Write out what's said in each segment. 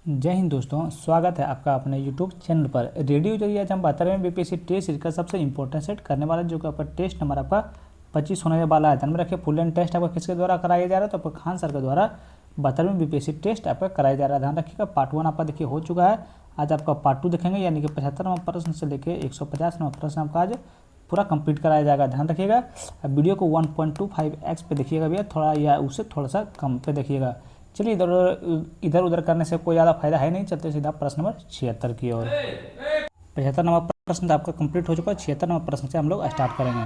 जय हिंद दोस्तों, स्वागत है आपका अपने YouTube चैनल पर। रेडियो जरिए आज हम 72वें बीपीएससी टेस्ट सीरीज का सबसे इंपॉर्टेंट सेट करने वाला है, जो कि आपका टेस्ट नंबर आपका 25 होने वाला है। ध्यान में रखिए, फुल एंड टेस्ट आपका किसके द्वारा कराया जा रहा है, तो आपका खान सर के द्वारा 72वें बीपीएससी टेस्ट आपका कराया जा रहा है। ध्यान रखिएगा, पार्ट 1 आपका देखिए हो चुका है। आज आपका पार्ट 2 देखेंगे, यानी कि 75 नंबर प्रश्न से लेकर 150 नंबर प्रश्न आपका आज पूरा कंप्लीट कराया जाएगा। ध्यान रखिएगा, अब वीडियो को 1.25x पे देखिएगा भैया, थोड़ा या उससे थोड़ा सा कम पे देखिएगा। चलिए, इधर उधर करने से कोई ज़्यादा फायदा है नहीं। चलते सीधा प्रश्न नंबर 76 की ओर। 75 नंबर प्रश्न तो आपका कंप्लीट हो चुका है, 76 नंबर प्रश्न से हम लोग स्टार्ट करेंगे।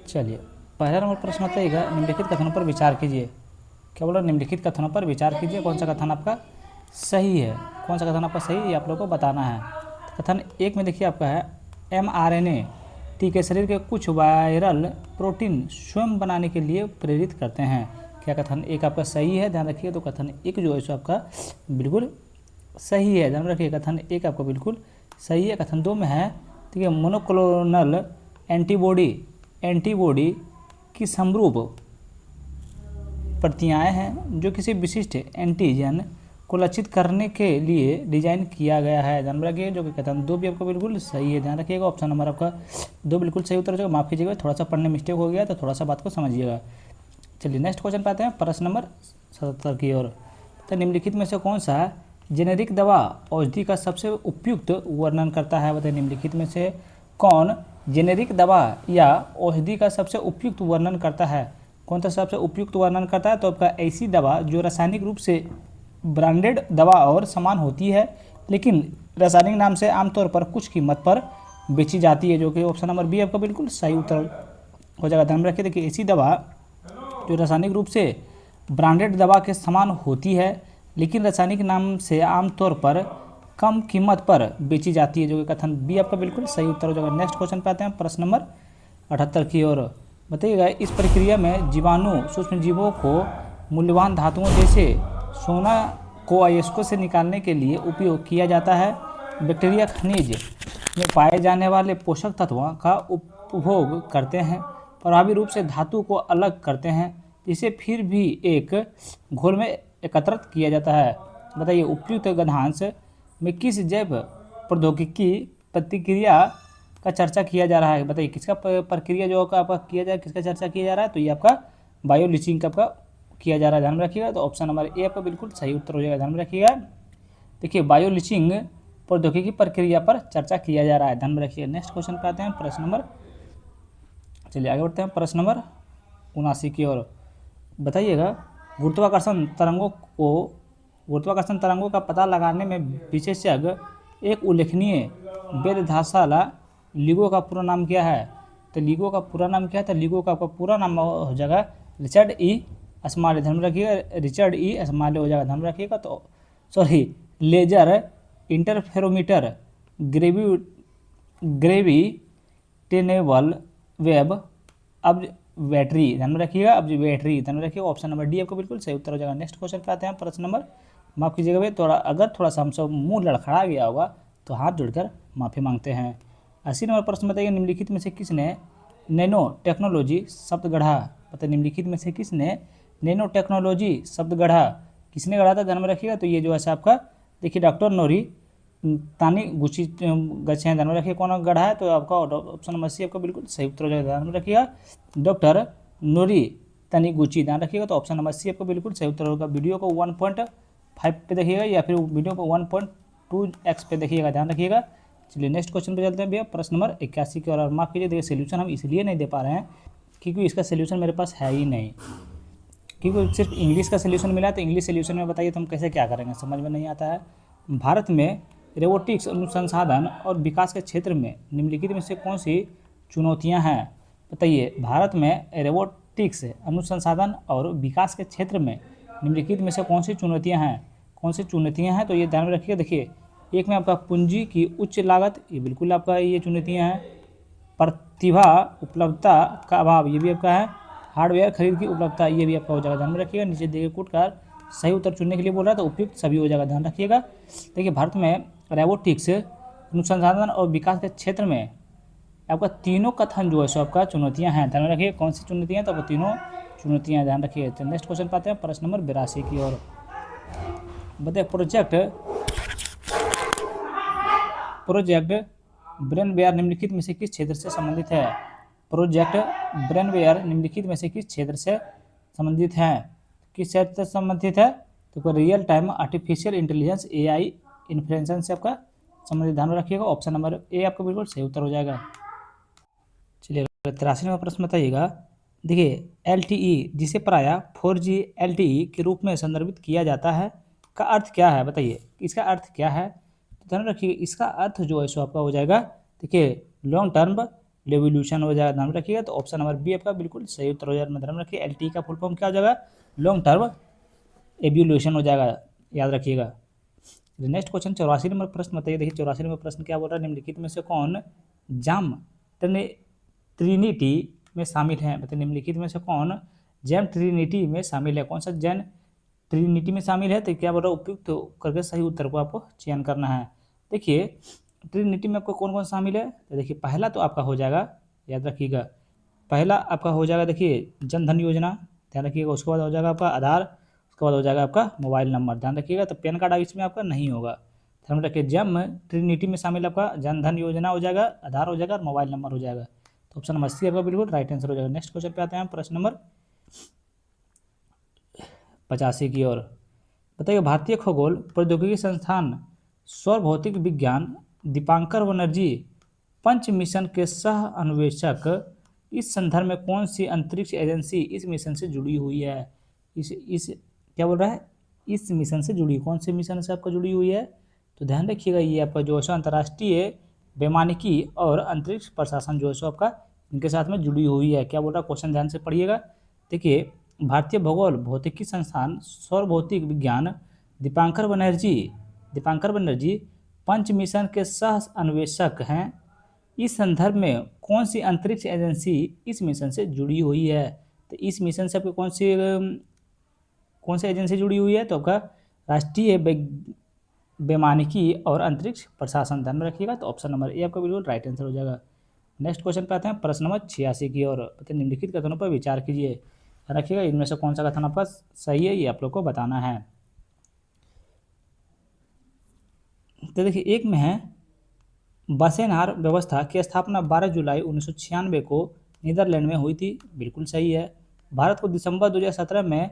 चलिए, पहला नंबर प्रश्न बताइएगा, निम्नलिखित कथनों पर विचार कीजिए। क्या बोला? निम्नलिखित कथनों पर विचार कीजिए, कौन सा कथन आपका सही है, कौन सा कथन आपका सही है, आप लोगों को बताना है। कथन 1 में देखिए आपका है, mRNA टीके शरीर के कुछ वायरल प्रोटीन स्वयं बनाने के लिए प्रेरित करते हैं। क्या कथन 1 आपका सही है? ध्यान रखिए, तो कथन 1 जो है सो आपका बिल्कुल सही है। ध्यान रखिए, कथन 1 आपका बिल्कुल सही है। कथन 2 में है, ठीक है, मोनोक्लोनल एंटीबॉडी की समरूप प्रतियाएं हैं जो किसी विशिष्ट एंटीजन को लक्षित करने के लिए डिजाइन किया गया है। ध्यान रखिए, जो कि कथन 2 भी आपका बिल्कुल सही है। ध्यान रखिएगा, ऑप्शन नंबर आपका 2 बिल्कुल सही उत्तर हो जाएगा। माफ़ कीजिएगा, थोड़ा सा पढ़ने मिस्टेक हो गया, तो थोड़ा सा बात को समझिएगा। चलिए, नेक्स्ट क्वेश्चन पे आते हैं, प्रश्न नंबर 77 की ओर। तो निम्नलिखित में से कौन सा जेनेरिक दवा औषधि का सबसे उपयुक्त वर्णन करता है? बताइए, निम्नलिखित में से कौन जेनेरिक दवा या औषधि का सबसे उपयुक्त वर्णन करता है? कौन सा सबसे उपयुक्त वर्णन करता है? तो आपका ऐसी दवा जो रासायनिक रूप से ब्रांडेड दवा और समान होती है, लेकिन रासायनिक नाम से आमतौर पर कुछ कीमत पर बेची जाती है, जो कि ऑप्शन नंबर बी आपका बिल्कुल सही उत्तर हो जाएगा। ध्यान रखिए, देखिए, ऐसी दवा जो रासायनिक रूप से ब्रांडेड दवा के समान होती है, लेकिन रासायनिक नाम से आमतौर पर कम कीमत पर बेची जाती है, जो कि कथन बी आपका बिल्कुल सही उत्तर हो जाएगा। नेक्स्ट क्वेश्चन पे आते हैं, प्रश्न नंबर 78 की ओर। बताइएगा, इस प्रक्रिया में जीवाणु सूक्ष्मजीवों को मूल्यवान धातुओं जैसे सोना को अयस्कों से निकालने के लिए उपयोग किया जाता है। बैक्टीरिया खनिज में पाए जाने वाले पोषक तत्वों का उपभोग करते हैं, प्रभावी रूप से धातु को अलग करते हैं, जिसे फिर भी एक घोल में एकत्रित किया जाता है। बताइए, उपयुक्त गद्यांश में किस जैव प्रौद्योगिकी प्रतिक्रिया का चर्चा किया जा रहा है? बताइए, किसका प्रक्रिया जो आपका किया जा, किसका चर्चा किया जा रहा है? तो ये आपका बायोलिचिंग का आपका किया जा रहा है। ध्यान में रखिएगा, तो ऑप्शन नंबर ए आपका बिल्कुल सही उत्तर हो जाएगा। ध्यान में रखिएगा, देखिए, बायोलिचिंग प्रौद्योगिकी प्रक्रिया पर चर्चा किया जा रहा है। ध्यान में रखिएगा। नेक्स्ट क्वेश्चन पे आते हैं, प्रश्न नंबर, चलिए आगे बढ़ते हैं, प्रश्न नंबर 79 की ओर। बताइएगा, गुरुत्वाकर्षण तरंगों का पता लगाने में विशेषज्ञ एक उल्लेखनीय वेधशाला लिगो का पूरा नाम क्या है? तो लिगो का पूरा नाम क्या है? तो लिगो का आपका पूरा नाम हो जाएगा रिचर्ड ई अस्माले। ध्यान रखिएगा, रिचर्ड ई अस्माले हो जाएगा। ध्यान रखिएगा, तो sorry, Laser Interferometer Gravitational Wave Observatory. ध्यान में रखिएगा, ऑब्जर्वेटरी। ध्यान में रखिएगा, ऑप्शन नंबर डी आपको बिल्कुल सही उत्तर हो जाएगा। नेक्स्ट क्वेश्चन पे आते हैं, प्रश्न नंबर, माफ़ कीजिएगा भाई, थोड़ा सा हमसे मुंह लड़खड़ा गया होगा तो हाथ जोड़कर माफ़ी मांगते हैं। 80 नंबर प्रश्न बताइए, निम्नलिखित में से किसने नैनो टेक्नोलॉजी शब्द गढ़ा? बताइए, निम्नलिखित में से किसने नैनो टेक्नोलॉजी शब्द गढ़ा? किसने गढ़ा था? ध्यान में रखिएगा, तो ये जो है आपका, देखिए, डॉक्टर नोरी तानी गुची गच्छे हैं। ध्यान में रखिए, कौन गढ़ा है? तो आपका ऑप्शन नंबर सी आपका बिल्कुल सही उत्तर हो जाएगा। ध्यान में रखिएगा, डॉक्टर नोरी तानीगुची। ध्यान रखिएगा, तो ऑप्शन नंबर सी आपका बिल्कुल सही उत्तर होगा। वीडियो को 1.5 पे देखिएगा, या फिर वीडियो को 1.2x पे देखिएगा। ध्यान रखिएगा। चलिए, नेक्स्ट क्वेश्चन पे चलते हैं भैया, प्रश्न नंबर 81 की ओर। माफ़ कीजिए, देखिए, सोल्यूशन हम इसलिए नहीं दे पा रहे हैं क्योंकि इसका सोल्यूशन मेरे पास है ही नहीं, क्योंकि सिर्फ इंग्लिश का सोल्यूशन मिला है। तो इंग्लिश सोल्यूशन में बताइए, तो हम कैसे क्या करेंगे, समझ में नहीं आता है। भारत में रोबोटिक्स अनुसंधान और विकास के क्षेत्र में निम्नलिखित में से कौन सी चुनौतियां हैं? बताइए, भारत में रोबोटिक्स अनुसंधान और विकास के क्षेत्र में निम्नलिखित में से कौन सी चुनौतियां हैं? कौन सी चुनौतियां हैं? तो ये ध्यान में रखिए। देखिए, एक में आपका पूंजी की उच्च लागत, ये बिल्कुल आपका ये चुनौतियां हैं। प्रतिभा उपलब्धता का अभाव, ये भी आपका है। हार्डवेयर खरीद की उपलब्धता, ये भी आपका हो जाएगा। ध्यान में रखिएगा, नीचे देखिए कूट कर सही उत्तर चुनने के लिए बोल रहा है, तो उपयुक्त सभी हो जाएगा। ध्यान रखिएगा, देखिए, भारत में रोबोटिक्स अनुसंधान और विकास के क्षेत्र में आपका तीनों कथन जो है सो आपका चुनौतियां हैं। ध्यान रखिए, कौन सी चुनौतियां? तो आपको तीनों चुनौतियां। ध्यान रखिए। नेक्स्ट क्वेश्चन पाते हैं, प्रश्न नंबर 82 की ओर। बताइए प्रोजेक्ट ब्रेनवेयर निम्नलिखित में से किस क्षेत्र से संबंधित है? प्रोजेक्ट ब्रेनवेयर निम्नलिखित में से किस क्षेत्र से संबंधित है? किस क्षेत्र से संबंधित है? तो real time artificial intelligence AI influence से आपका संबंधित, ध्यान रखिएगा। ऑप्शन नंबर ए आपका बिल्कुल सही उत्तर हो जाएगा। चलिए 83 नंबर प्रश्न बताइएगा। देखिए LTE जिसे प्रायः 4G LTE के रूप में संदर्भित किया जाता है का अर्थ क्या है? बताइए इसका अर्थ क्या है? तो ध्यान रखिए इसका अर्थ जो है सो आपका हो जाएगा, देखिए लॉन्ग टर्म रेवोल्यूशन हो जाएगा, ध्यान रखिएगा। तो ऑप्शन नंबर बी आपका बिल्कुल सही उत्तर हो जाएगा। ध्यान रखिए LTE का फुल फॉर्म क्या हो जाएगा? लॉन्ग टर्म एवोल्यूशन हो जाएगा, याद रखिएगा। नेक्स्ट क्वेश्चन 84 नंबर प्रश्न बताइए। देखिए 84 नंबर प्रश्न क्या बोल रहा है? निम्नलिखित में से कौन जाम ट्रिनिटी में शामिल है? बताइए निम्नलिखित में से कौन जैम ट्रिनिटी में शामिल है? कौन सा जैन ट्रिनिटी में शामिल है? तो क्या बोल रहा है? उपयुक्त करके सही उत्तर को आपको चयन करना है। देखिए ट्रिनिटी में आपको कौन कौन शामिल है? तो देखिए पहला तो आपका हो जाएगा, याद रखिएगा, पहला आपका हो जाएगा देखिए जन धन योजना, ध्यान रखिएगा। उसके बाद हो जाएगा आपका आधार, उसके बाद हो जाएगा आपका मोबाइल नंबर, ध्यान रखिएगा। तो पैन कार्ड इसमें आपका नहीं होगा, ध्यान रखिए। जैम ट्रिनिटी में शामिल आपका जन धन योजना हो जाएगा, आधार हो जाएगा और मोबाइल नंबर हो जाएगा। तो ऑप्शन नंबर सी आपका बिल्कुल राइट आंसर हो जाएगा। नेक्स्ट क्वेश्चन पे आते हैं प्रश्न नंबर 85 की ओर। बताइए भारतीय खगोल प्रौद्योगिकी संस्थान सौर भौतिक विज्ञान दीपांकर बनर्जी पंच मिशन के सह अन्वेषक इस संदर्भ में कौन सी अंतरिक्ष एजेंसी इस मिशन से जुड़ी हुई है? इस क्या बोल रहा है? इस मिशन से जुड़ी, कौन से मिशन से आपका जुड़ी हुई है? तो ध्यान रखिएगा ये आपका जो है अंतर्राष्ट्रीय वैमानिकी और अंतरिक्ष प्रशासन जो है आपका इनके साथ में जुड़ी हुई है। क्या बोल रहा है? क्वेश्चन ध्यान से पढ़िएगा। देखिए भारतीय भूगोल भौतिकी संस्थान सौर भौतिक विज्ञान दीपांकर बनर्जी पंच मिशन के सह अन्वेषक हैं। इस संदर्भ में कौन सी अंतरिक्ष एजेंसी इस मिशन से जुड़ी हुई है? तो इस मिशन से आपको कौन सी एजेंसी जुड़ी हुई है? तो आपका राष्ट्रीय वैमानिकी और अंतरिक्ष प्रशासन, ध्यान में रखिएगा। तो ऑप्शन नंबर ए आपका बिल्कुल राइट आंसर हो जाएगा। नेक्स्ट क्वेश्चन पे आते हैं प्रश्न नंबर 86 की ओर। निम्नलिखित कथनों पर विचार कीजिए, ध्यान रखिएगा इनमें से कौन सा कथन आपका सही है ये आप लोग को बताना है। तो देखिए एक में है बसेनार व्यवस्था की स्थापना 12 जुलाई 1996 को नीदरलैंड में हुई थी, बिल्कुल सही है। भारत को दिसंबर 2017 में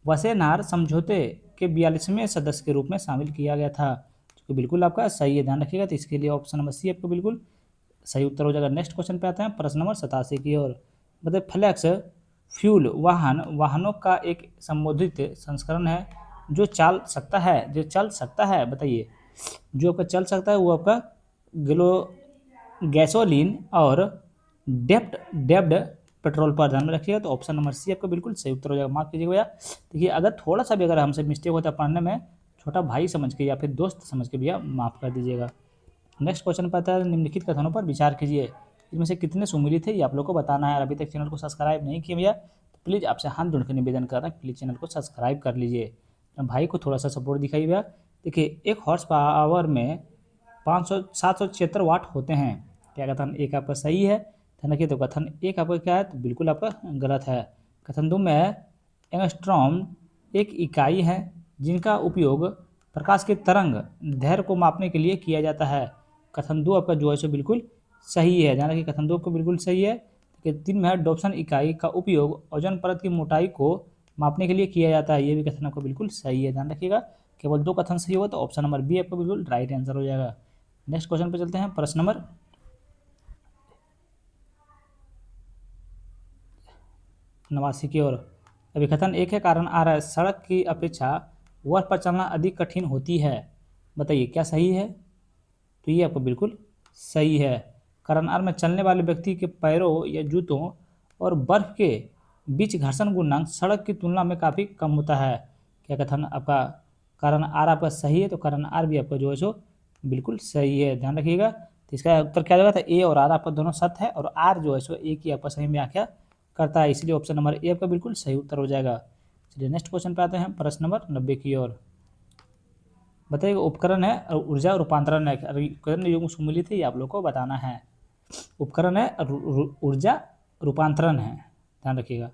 वसेनार समझौते के 42वें सदस्य के रूप में शामिल किया गया था, जो बिल्कुल आपका सही है, ध्यान रखिएगा। तो इसके लिए ऑप्शन नंबर सी आपको बिल्कुल सही उत्तर हो जाएगा। नेक्स्ट क्वेश्चन पे आते हैं प्रश्न नंबर 87 की ओर। मतलब फ्लेक्स फ्यूल वाहनों का एक संबोधित संस्करण है जो चल सकता है। बताइए जो आपका चल सकता है वो आपका गैसोलीन और डेप्ड पेट्रोल पर, ध्यान में रखिएगा। तो ऑप्शन नंबर सी आपका बिल्कुल सही उत्तर हो जाएगा। माफ कीजिएगा भैया, देखिए अगर थोड़ा सा भी अगर हमसे मिस्टेक होता है पढ़ने में, छोटा भाई समझ के या फिर दोस्त समझ के भैया माफ़ कर दीजिएगा। नेक्स्ट क्वेश्चन पर आता है निम्नलिखित कथनों पर विचार कीजिए, इनमें से कितने सुमिलित है ये आप लोग को बताना है। अभी तक चैनल को सब्सक्राइब नहीं किया भैया तो प्लीज़ आपसे हाथ जोड़ के निवेदन कर रहा है, प्लीज़ चैनल को सब्सक्राइब कर लीजिए, भाई को थोड़ा सा सपोर्ट दिखाइए भैया। देखिए एक हॉर्स पावर में 776 वाट होते हैं। क्या कथन एक आपका सही है? ध्यान रखिए। तो कथन एक आपका क्या है? तो बिल्कुल आपका गलत है। कथन दो में एंगस्ट्रॉम एक इकाई है जिनका उपयोग प्रकाश की तरंग दैर्घ्य को मापने के लिए किया जाता है। कथन दो आपका जो है सो बिल्कुल सही है, ध्यान रखिए कथन दो को बिल्कुल सही है। तीन में है डॉप्सन इकाई का उपयोग ओजोन परत की मोटाई को मापने के लिए किया जाता है, ये भी कथन आपको बिल्कुल सही है, ध्यान रखिएगा। केवल दो कथन सही होगा तो ऑप्शन नंबर बी आपको बिल्कुल राइट आंसर हो जाएगा। नेक्स्ट क्वेश्चन पे चलते हैं प्रश्न नंबर 89 की ओर। अभी कथन एक है कारण आ रहा है सड़क की अपेक्षा वर्ष पर चलना अधिक कठिन होती है। बताइए क्या सही है? तो ये आपको बिल्कुल सही है। कारण आर में चलने वाले व्यक्ति के पैरों या जूतों और बर्फ के बीच घर्षण गुणांक सड़क की तुलना में काफ़ी कम होता है। क्या कथन आपका कारण आर आपका सही है? तो कारण आर भी आपका जो है सो बिल्कुल सही है, ध्यान रखिएगा। तो इसका उत्तर क्या होगा? था ए और आर आपका दोनों सत्य है और आर जो है सो ए की आपका सही व्याख्या करता है, इसलिए ऑप्शन नंबर ए आपका बिल्कुल सही उत्तर हो जाएगा। चलिए नेक्स्ट क्वेश्चन पे आते हैं प्रश्न नंबर 90 की ओर। बताइए उपकरण है और ऊर्जा रूपांतरण है, उपकरण युग्म सुमिलित है ये आप लोग को बताना है। उपकरण है और ऊर्जा रूपांतरण है, ध्यान रखिएगा।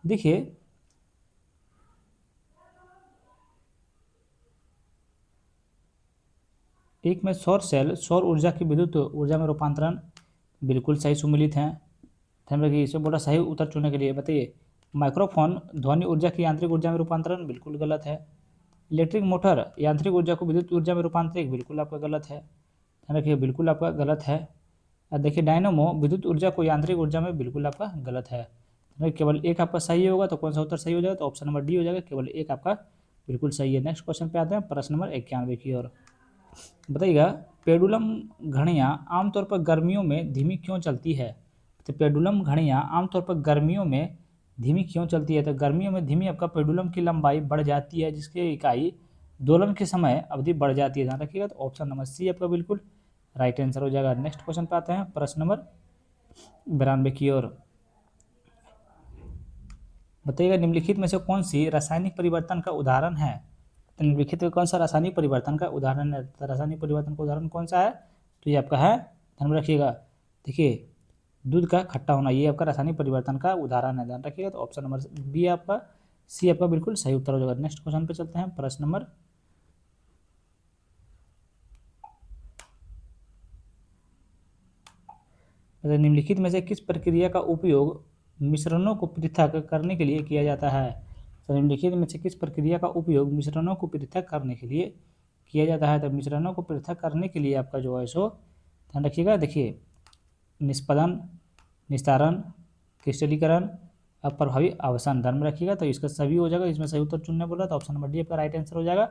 देखिए एक में सौर सेल सौर ऊर्जा की विद्युत ऊर्जा में रूपांतरण बिल्कुल सही सुमेलित हैं। ध्यान रखिए, इसमें बोला सही उत्तर चुनने के लिए बताइए। माइक्रोफोन ध्वनि ऊर्जा की यांत्रिक ऊर्जा में रूपांतरण बिल्कुल गलत है। इलेक्ट्रिक मोटर यांत्रिक ऊर्जा को विद्युत ऊर्जा में रूपांतरित बिल्कुल आपका गलत है। ध्यान रखिए, बिल्कुल आपका गलत है। देखिए डायनामो विद्युत ऊर्जा को यांत्रिक ऊर्जा में बिल्कुल आपका गलत है। केवल एक आपका सही होगा, तो कौन सा उत्तर सही हो जाएगा? तो ऑप्शन नंबर डी हो जाएगा, केवल एक आपका बिल्कुल सही है। नेक्स्ट क्वेश्चन पे आते हैं, प्रश्न नंबर 91 की ओर। बताइएगा, पेडुलम घड़ियाँ आमतौर पर गर्मियों में धीमी क्यों चलती है? तो पेडुलम घड़ियाँ आमतौर पर गर्मियों में धीमी क्यों चलती है? तो गर्मियों में धीमी आपका पेडुलम की लंबाई बढ़ जाती है, जिसकी इकाई दोलन के समय अवधि बढ़ जाती है। ध्यान रखिएगा, तो ऑप्शन नंबर सी आपका बिल्कुल राइट आंसर हो जाएगा। नेक्स्ट क्वेश्चन पे आते हैं, प्रश्न नंबर 92 की ओर। बताइएगा, निम्नलिखित में से कौन सी रासायनिक परिवर्तन का उदाहरण है? तो निम्नलिखित में कौन सा रासायनिक परिवर्तन का उदाहरण है? तो रासायनिक परिवर्तन का उदाहरण कौन सा है? तो ये आपका है, ध्यान रखिएगा, देखिए दूध का खट्टा होना, ये आपका रासायनिक परिवर्तन का उदाहरण है। ध्यान रखिएगा, तो ऑप्शन नंबर बी आपका, सी आपका बिल्कुल सही उत्तर हो जाएगा। नेक्स्ट क्वेश्चन पे चलते हैं, प्रश्न नंबर 92। निम्नलिखित में से किस प्रक्रिया का उपयोग मिश्रणों को पृथक करने के लिए किया जाता है? तो निम्नलिखित में से किस प्रक्रिया का उपयोग मिश्रणों को पृथक करने के लिए किया जाता है? तो मिश्रणों को पृथक करने के लिए आपका जो है सो ध्यान रखिएगा, देखिए निष्पदन, निस्तारण, क्रिस्टलीकरण, अप्रभावी अवसान। ध्यान में रखिएगा, तो इसका सभी हो जाएगा। इसमें सही उत्तर चुनने बोला, तो ऑप्शन नंबर डी आपका राइट आंसर हो जाएगा।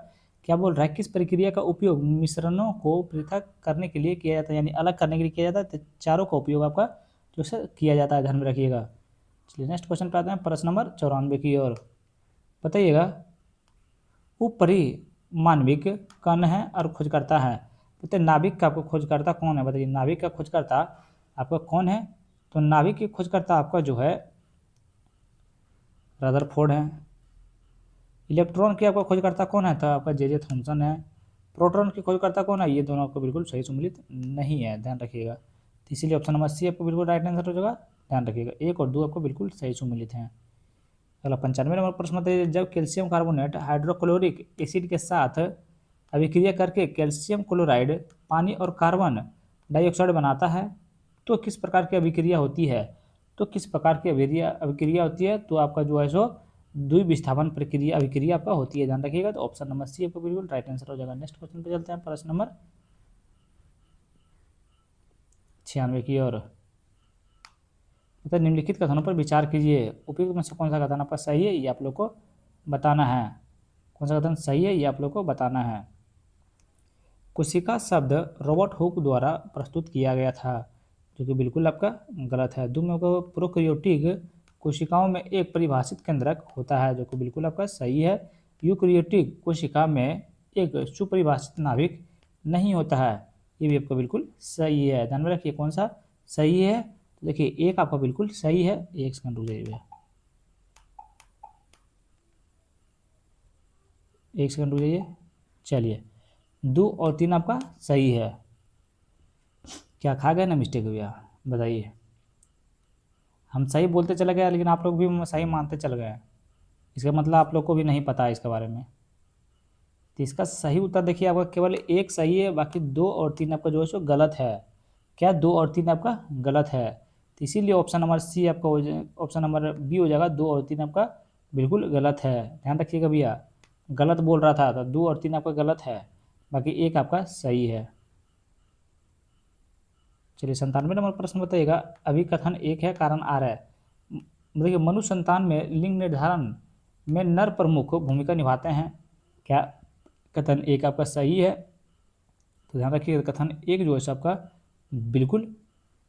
क्या बोल रहा है, किस प्रक्रिया का उपयोग मिश्रणों को पृथक करने के लिए किया जाता है, यानी अलग करने के लिए किया जाता है? तो चारों का उपयोग आपका जो है किया जाता है, ध्यान में रखिएगा। चलिए नेक्स्ट क्वेश्चन पे आते हैं, प्रश्न नंबर 94 की ओर। बताइएगा, उपरिमाणविक कण है और खोजकर्ता है। बताइए नाभिक का आपको खोजकर्ता कौन है? बताइए नाभिक का खोजकर्ता आपका कौन है? तो नाभिक के खोजकर्ता आपका जो है रदरफोर्ड है। इलेक्ट्रॉन के आपका खोजकर्ता कौन है? तो आपका जे थॉमसन है। प्रोटॉन के खोजकर्ता कौन है? ये दोनों आपको बिल्कुल सही सम्मिलित नहीं है, ध्यान रखिएगा। तो इसीलिए ऑप्शन नंबर सी आपको बिल्कुल राइट आंसर हो जाएगा। ध्यान रखिएगा, 1 और 2 आपको बिल्कुल सही सम्मिलित हैं। अगला 95 नंबर प्रश्न बताइए, जब कैल्शियम कार्बोनेट हाइड्रोक्लोरिक एसिड के साथ अभिक्रिया करके कैल्शियम क्लोराइड पानी और कार्बन डाइऑक्साइड बनाता है, तो किस प्रकार की अभिक्रिया होती है? तो किस प्रकार की अभिक्रिया होती है? तो आपका जो है सो द्विविस्थापन प्रक्रिया अभिक्रिया आपका होती है, ध्यान रखिएगा। तो ऑप्शन नंबर सी आपका बिल्कुल राइट आंसर हो जाएगा। नेक्स्ट क्वेश्चन पे चलते हैं, प्रश्न नंबर 96 की ओर। तो निम्नलिखित कथनों पर विचार कीजिए, उपयुक्त में से कौन सा कथन आपका सही है, ये आप लोग को बताना है। कौन सा कथन सही है, ये आप लोग को बताना है। कोशिका शब्द रॉबर्ट हुक द्वारा प्रस्तुत किया गया था, जो कि बिल्कुल आपका गलत है। दो में आपको प्रोकैरियोटिक कोशिकाओं में एक परिभाषित केंद्रक होता है, जो कि बिल्कुल आपका सही है। यूकैरियोटिक कोशिका में एक सुपरिभाषित नाभिक नहीं होता है, ये भी आपका बिल्कुल सही है। ध्यान में रखिए कौन सा सही है। तो देखिए एक आपका बिल्कुल सही है, एक सेकंड रुक जाइए, एक सेकंड रुक जाइए। चलिए 2 और 3 आपका सही है। क्या खा गए ना मिस्टेक भैया, बताइए। हम सही बोलते चले गए, लेकिन आप लोग भी सही मानते चले गए, इसका मतलब आप लोग को भी नहीं पता है इसके बारे में। तो इसका सही उत्तर देखिए, आपका केवल एक सही है, बाकी 2 और 3 आपका जो है सो गलत है। क्या 2 और 3 आपका गलत है? तो इसीलिए ऑप्शन नंबर सी आपका ऑप्शन नंबर बी हो जाएगा। 2 और 3 आपका बिल्कुल गलत है, ध्यान रखिएगा भैया, गलत बोल रहा था। तो 2 और 3 आपका गलत है, बाकी एक आपका सही है। चलिए 97 नंबर प्रश्न बताइएगा, अभिकथन 1 है, कारण आर है। देखिए मनुष्य संतान में लिंग निर्धारण में नर प्रमुख भूमिका निभाते हैं। क्या कथन 1 आपका सही है? तो ध्यान रखिए कथन 1 जो है आपका बिल्कुल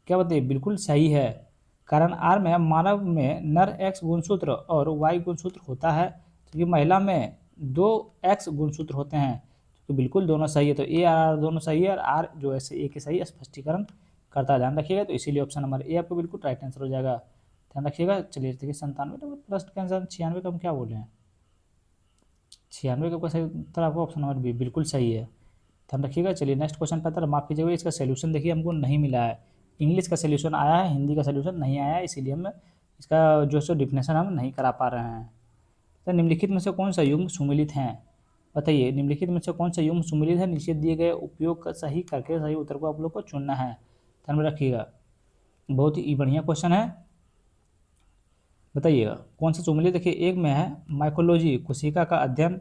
क्या बताइए बिल्कुल सही है। कारण आर में मानव में नर एक्स गुणसूत्र और वाई गुणसूत्र होता है, क्योंकि महिला में 2 एक्स गुणसूत्र होते हैं, तो बिल्कुल दोनों सही है। तो ए आर दोनों सही है, और आर जो है ए के सही स्पष्टीकरण करता है, ध्यान रखिएगा। तो इसीलिए ऑप्शन नंबर ए आपको बिल्कुल राइट आंसर हो जाएगा, ध्यान रखिएगा। चलिए देखिए 97 नंबर प्रश्न के आंसर 96 का हम क्या बोले हैं, 96 का सही उत्तर आपको ऑप्शन नंबर बी बिल्कुल सही है, ध्यान रखिएगा। चलिए नेक्स्ट क्वेश्चन पर माफ कीजिएगा, इसका सोल्यूशन देखिए हमको नहीं मिला है। इंग्लिश का सोल्यूशन आया है, हिंदी का सोल्यूशन नहीं आया है, इसीलिए हम इसका जो सो डिफिनेशन हम नहीं करा पा रहे हैं। तो निम्नलिखित में से कौन सा युग्म सुमेलित हैं? बताइए निम्नलिखित में से कौन सा युग्म सुमेलित है, नीचे दिए गए उपयोग का सही करके सही उत्तर को आप लोग को चुनना है, ध्यान में रखिएगा। बहुत ही बढ़िया क्वेश्चन है, बताइएगा कौन सा सुमेलित। देखिए एक में है माइकोलॉजी, कोशिका का अध्ययन,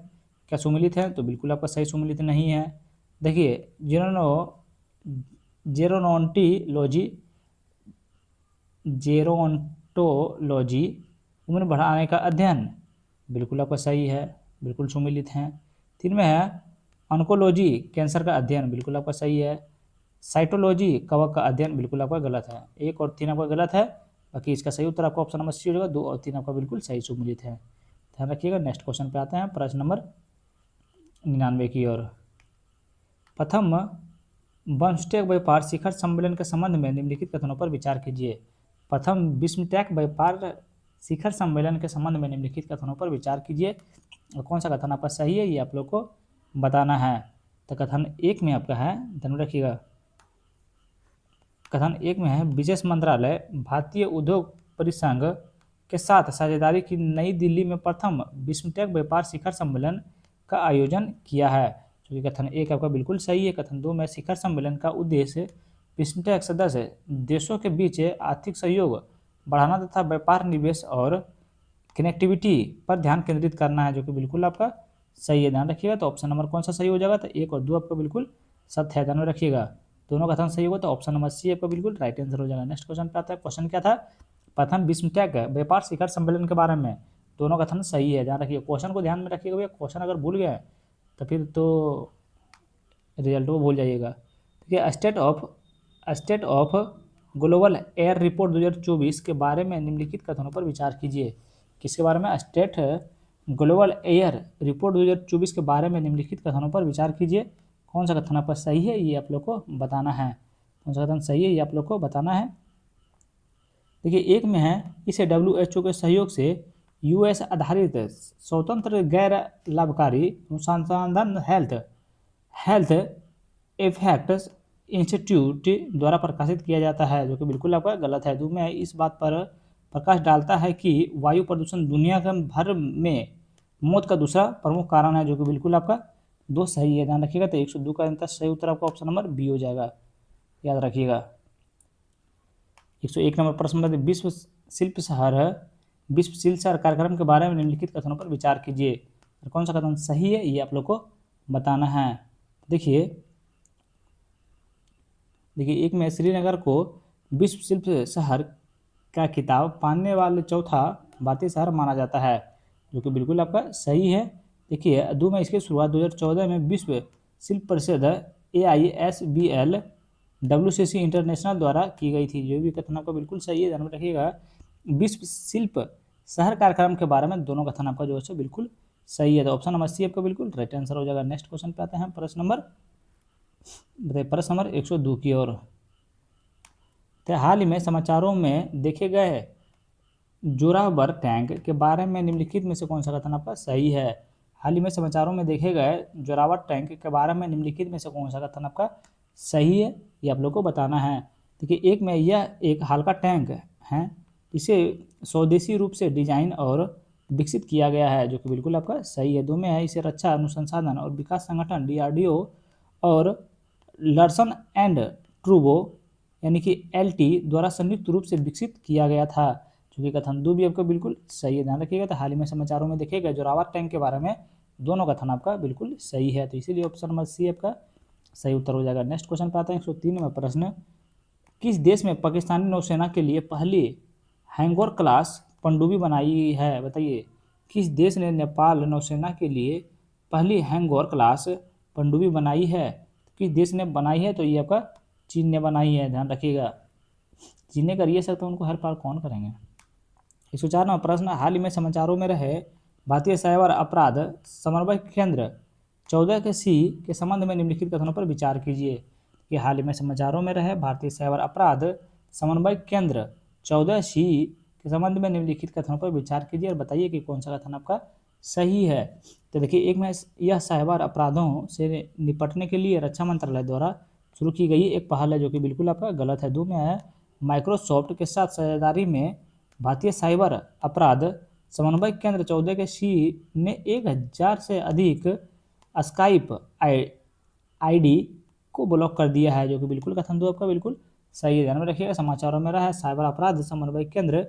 क्या सुमेलित है, तो बिल्कुल आपका सही सुमेलित नहीं है। देखिए जेरोनोंटोलॉजी, जेरोंटोलॉजी उम्र बढ़ाने का अध्ययन, बिल्कुल आपका सही है, बिल्कुल सुमेलित हैं। 3 में है ऑन्कोलॉजी, कैंसर का अध्ययन, बिल्कुल आपका सही है। साइटोलॉजी, कवक का अध्ययन, बिल्कुल आपका गलत है। 1 और 3 आपका गलत है, बाकी इसका सही उत्तर आपका ऑप्शन नंबर सी हो जाएगा। 2 और 3 आपका बिल्कुल सही सुमेलित है, ध्यान रखिएगा। नेक्स्ट क्वेश्चन पे आते हैं, प्रश्न नंबर 99 की ओर। प्रथम बिम्स्टेक व्यापार शिखर सम्मेलन के संबंध में निम्नलिखित कथनों पर विचार कीजिए। प्रथम बिम्स्टेक व्यापार शिखर सम्मेलन के संबंध में निम्नलिखित कथनों पर विचार कीजिए, और कौन सा कथन आपका सही है ये आप लोग को बताना है। तो कथन 1 में आपका है, ध्यान रखिएगा, कथन 1 में है विदेश मंत्रालय भारतीय उद्योग परिसंघ के साथ साझेदारी की नई दिल्ली में प्रथम बिम्स्टेक व्यापार शिखर सम्मेलन का आयोजन किया है, क्योंकि कथन 1 आपका बिल्कुल सही है। कथन 2 में शिखर सम्मेलन का उद्देश्य बिम्स्टेक सदस्य देशों के बीच आर्थिक सहयोग बढ़ाना तथा व्यापार, निवेश और कनेक्टिविटी पर ध्यान केंद्रित करना है, जो कि बिल्कुल आपका सही है, ध्यान रखिएगा। तो ऑप्शन नंबर कौन सा सही हो जाएगा, तो 1 और 2 आपका बिल्कुल सत्य है, ध्यान में रखिएगा। दोनों कथन सही होगा तो ऑप्शन नंबर सी आपका बिल्कुल राइट आंसर हो जाएगा। नेक्स्ट क्वेश्चन पे आता है, क्वेश्चन क्या था, प्रथम बिम्स्टेक व्यापार शिखर सम्मेलन के बारे में, दोनों कथन सही है, ध्यान रखिए। क्वेश्चन को ध्यान में रखिएगा भैया, क्वेश्चन अगर भूल गए तो फिर तो रिजल्ट को भूल जाइएगा। ठीक है, state of global air report 2024 के बारे में निम्नलिखित कथनों पर विचार कीजिए। किसके बारे में, स्टेट ग्लोबल एयर रिपोर्ट 2024 के बारे में निम्नलिखित कथनों पर विचार कीजिए, कौन सा कथन आपका सही है ये आप लोग को बताना है, कौन सा कथन सही है ये आप लोग को बताना है। देखिए एक में है इसे WHO के सहयोग से US आधारित स्वतंत्र गैर लाभकारी अनुसंधान हेल्थ इफेक्ट्स इंस्टीट्यूट द्वारा प्रकाशित किया जाता है, जो कि बिल्कुल आपका गलत है। 2 में इस बात पर प्रकाश डालता है कि वायु प्रदूषण दुनिया भर में मौत का दूसरा प्रमुख कारण है, जो कि बिल्कुल आपका 2 सही है, ध्यान रखिएगा। तो 102 का अंतर सही उत्तर आपका ऑप्शन नंबर बी हो जाएगा, याद रखिएगा। 101 नंबर प्रश्न में विश्व शिल्प शहर कार्यक्रम के बारे में निम्नलिखित कथनों पर विचार कीजिए, और कौन सा कथन सही है ये आप लोग को बताना है। देखिए एक में श्रीनगर को विश्व शिल्प शहर का खिताब पाने वाले चौथा भारतीय शहर माना जाता है, जो कि बिल्कुल आपका सही है। देखिए 2 में इसकी शुरुआत 2014 में विश्व शिल्प परिषद AISBL WCC इंटरनेशनल द्वारा की गई थी, जो भी कथन आपका बिल्कुल सही है, ध्यान में रखिएगा। विश्व शिल्प शहर कार्यक्रम के बारे में दोनों कथन आपका जो है बिल्कुल सही है, तो ऑप्शन नंबर सी आपका बिल्कुल राइट आंसर हो जाएगा। नेक्स्ट क्वेश्चन पे आते हैं, प्रश्न नंबर 102 की ओर। हाल ही में समाचारों में देखे गए जोरावर टैंक के बारे में निम्नलिखित में से कौन सा कथन आपका सही है। हाल ही में समाचारों में देखे गए जोरावर टैंक के बारे में निम्नलिखित में से कौन सा कथन आपका सही है ये आप लोग को बताना है। देखिए एक में यह एक हल्का टैंक है, इसे स्वदेशी रूप से डिजाइन और विकसित किया गया है, जो कि बिल्कुल आपका सही है। 2 में है इसे रक्षा अनुसंधान और विकास संगठन DRDO और लर्सन एंड ट्रूबो यानी कि LT द्वारा संयुक्त रूप से विकसित किया गया था, जो कि कथन 2 भी आपका बिल्कुल सही है, ध्यान रखिएगा। तो हाल ही में समाचारों में देखेगा जोरावर टैंक के बारे में दोनों कथन आपका बिल्कुल सही है, तो इसीलिए ऑप्शन नंबर सी आपका सही उत्तर हो जाएगा। नेक्स्ट क्वेश्चन पे आता है 103 में प्रश्न, किस देश में पाकिस्तानी नौसेना के लिए पहली हैंगओवर क्लास पनडुब्बी बनाई है, बताइए। किस देश ने नेपाल नौसेना के लिए पहली हैंगओवर क्लास पनडुब्बी बनाई है, किस देश ने बनाई है, तो ये आपका चीन ने बनाई है, ध्यान रखिएगा। चीन ने करिए सर तो उनको हर पार कौन करेंगे। 104वां प्रश्न, हाल ही में समाचारों में रहे भारतीय साइबर अपराध समन्वय केंद्र 14C के संबंध में निम्नलिखित कथनों पर विचार कीजिए। कि हाल ही में समाचारों में रहे भारतीय साइबर अपराध समन्वय केंद्र 14C के संबंध में निम्नलिखित कथनों पर विचार कीजिए और बताइए कि कौन सा कथन आपका सही है। तो देखिए एक में यह साइबर अपराधों से निपटने के लिए रक्षा मंत्रालय द्वारा शुरू की गई एक पहल है, जो कि बिल्कुल आपका गलत है। 2 में है माइक्रोसॉफ्ट के साथ साझेदारी में भारतीय साइबर अपराध समन्वय केंद्र 14C ने 1000 से अधिक स्काइप आईडी को ब्लॉक कर दिया है, जो कि बिल्कुल कथन दो आपका बिल्कुल सही है, ध्यान में रखिएगा। समाचारों में रहा है साइबर अपराध समन्वय केंद्र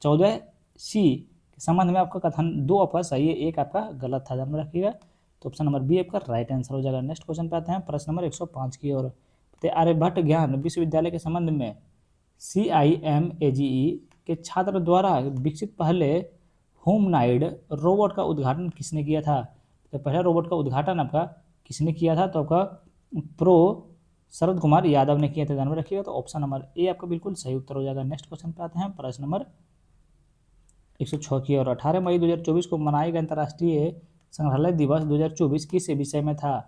14C के संबंध में आपका कथन दो आपका सही है, एक आपका गलत था, ध्यान में रखिएगा। तो ऑप्शन नंबर बी आपका राइट आंसर हो जाएगा। नेक्स्ट क्वेश्चन पे आते हैं, प्रश्न नंबर 105 की ओर। आर्यभट्ट ज्ञान विश्वविद्यालय के संबंध में CIMAGE के छात्र द्वारा विकसित पहले ह्यूमनॉइड रोबोट का उद्घाटन किसने किया था? तो पहला रोबोट का उद्घाटन आपका किसने किया था? तो आपका प्रो शरद कुमार यादव ने किया था, ध्यान में रखिएगा। तो ऑप्शन नंबर ए आपका बिल्कुल सही उत्तर हो जाएगा। नेक्स्ट क्वेश्चन पे आते हैं, प्रश्न नंबर 106 की ओर। 18 मई 2024 को मनाए गए अंतर्राष्ट्रीय संग्रहालय दिवस 2024 किस विषय में था?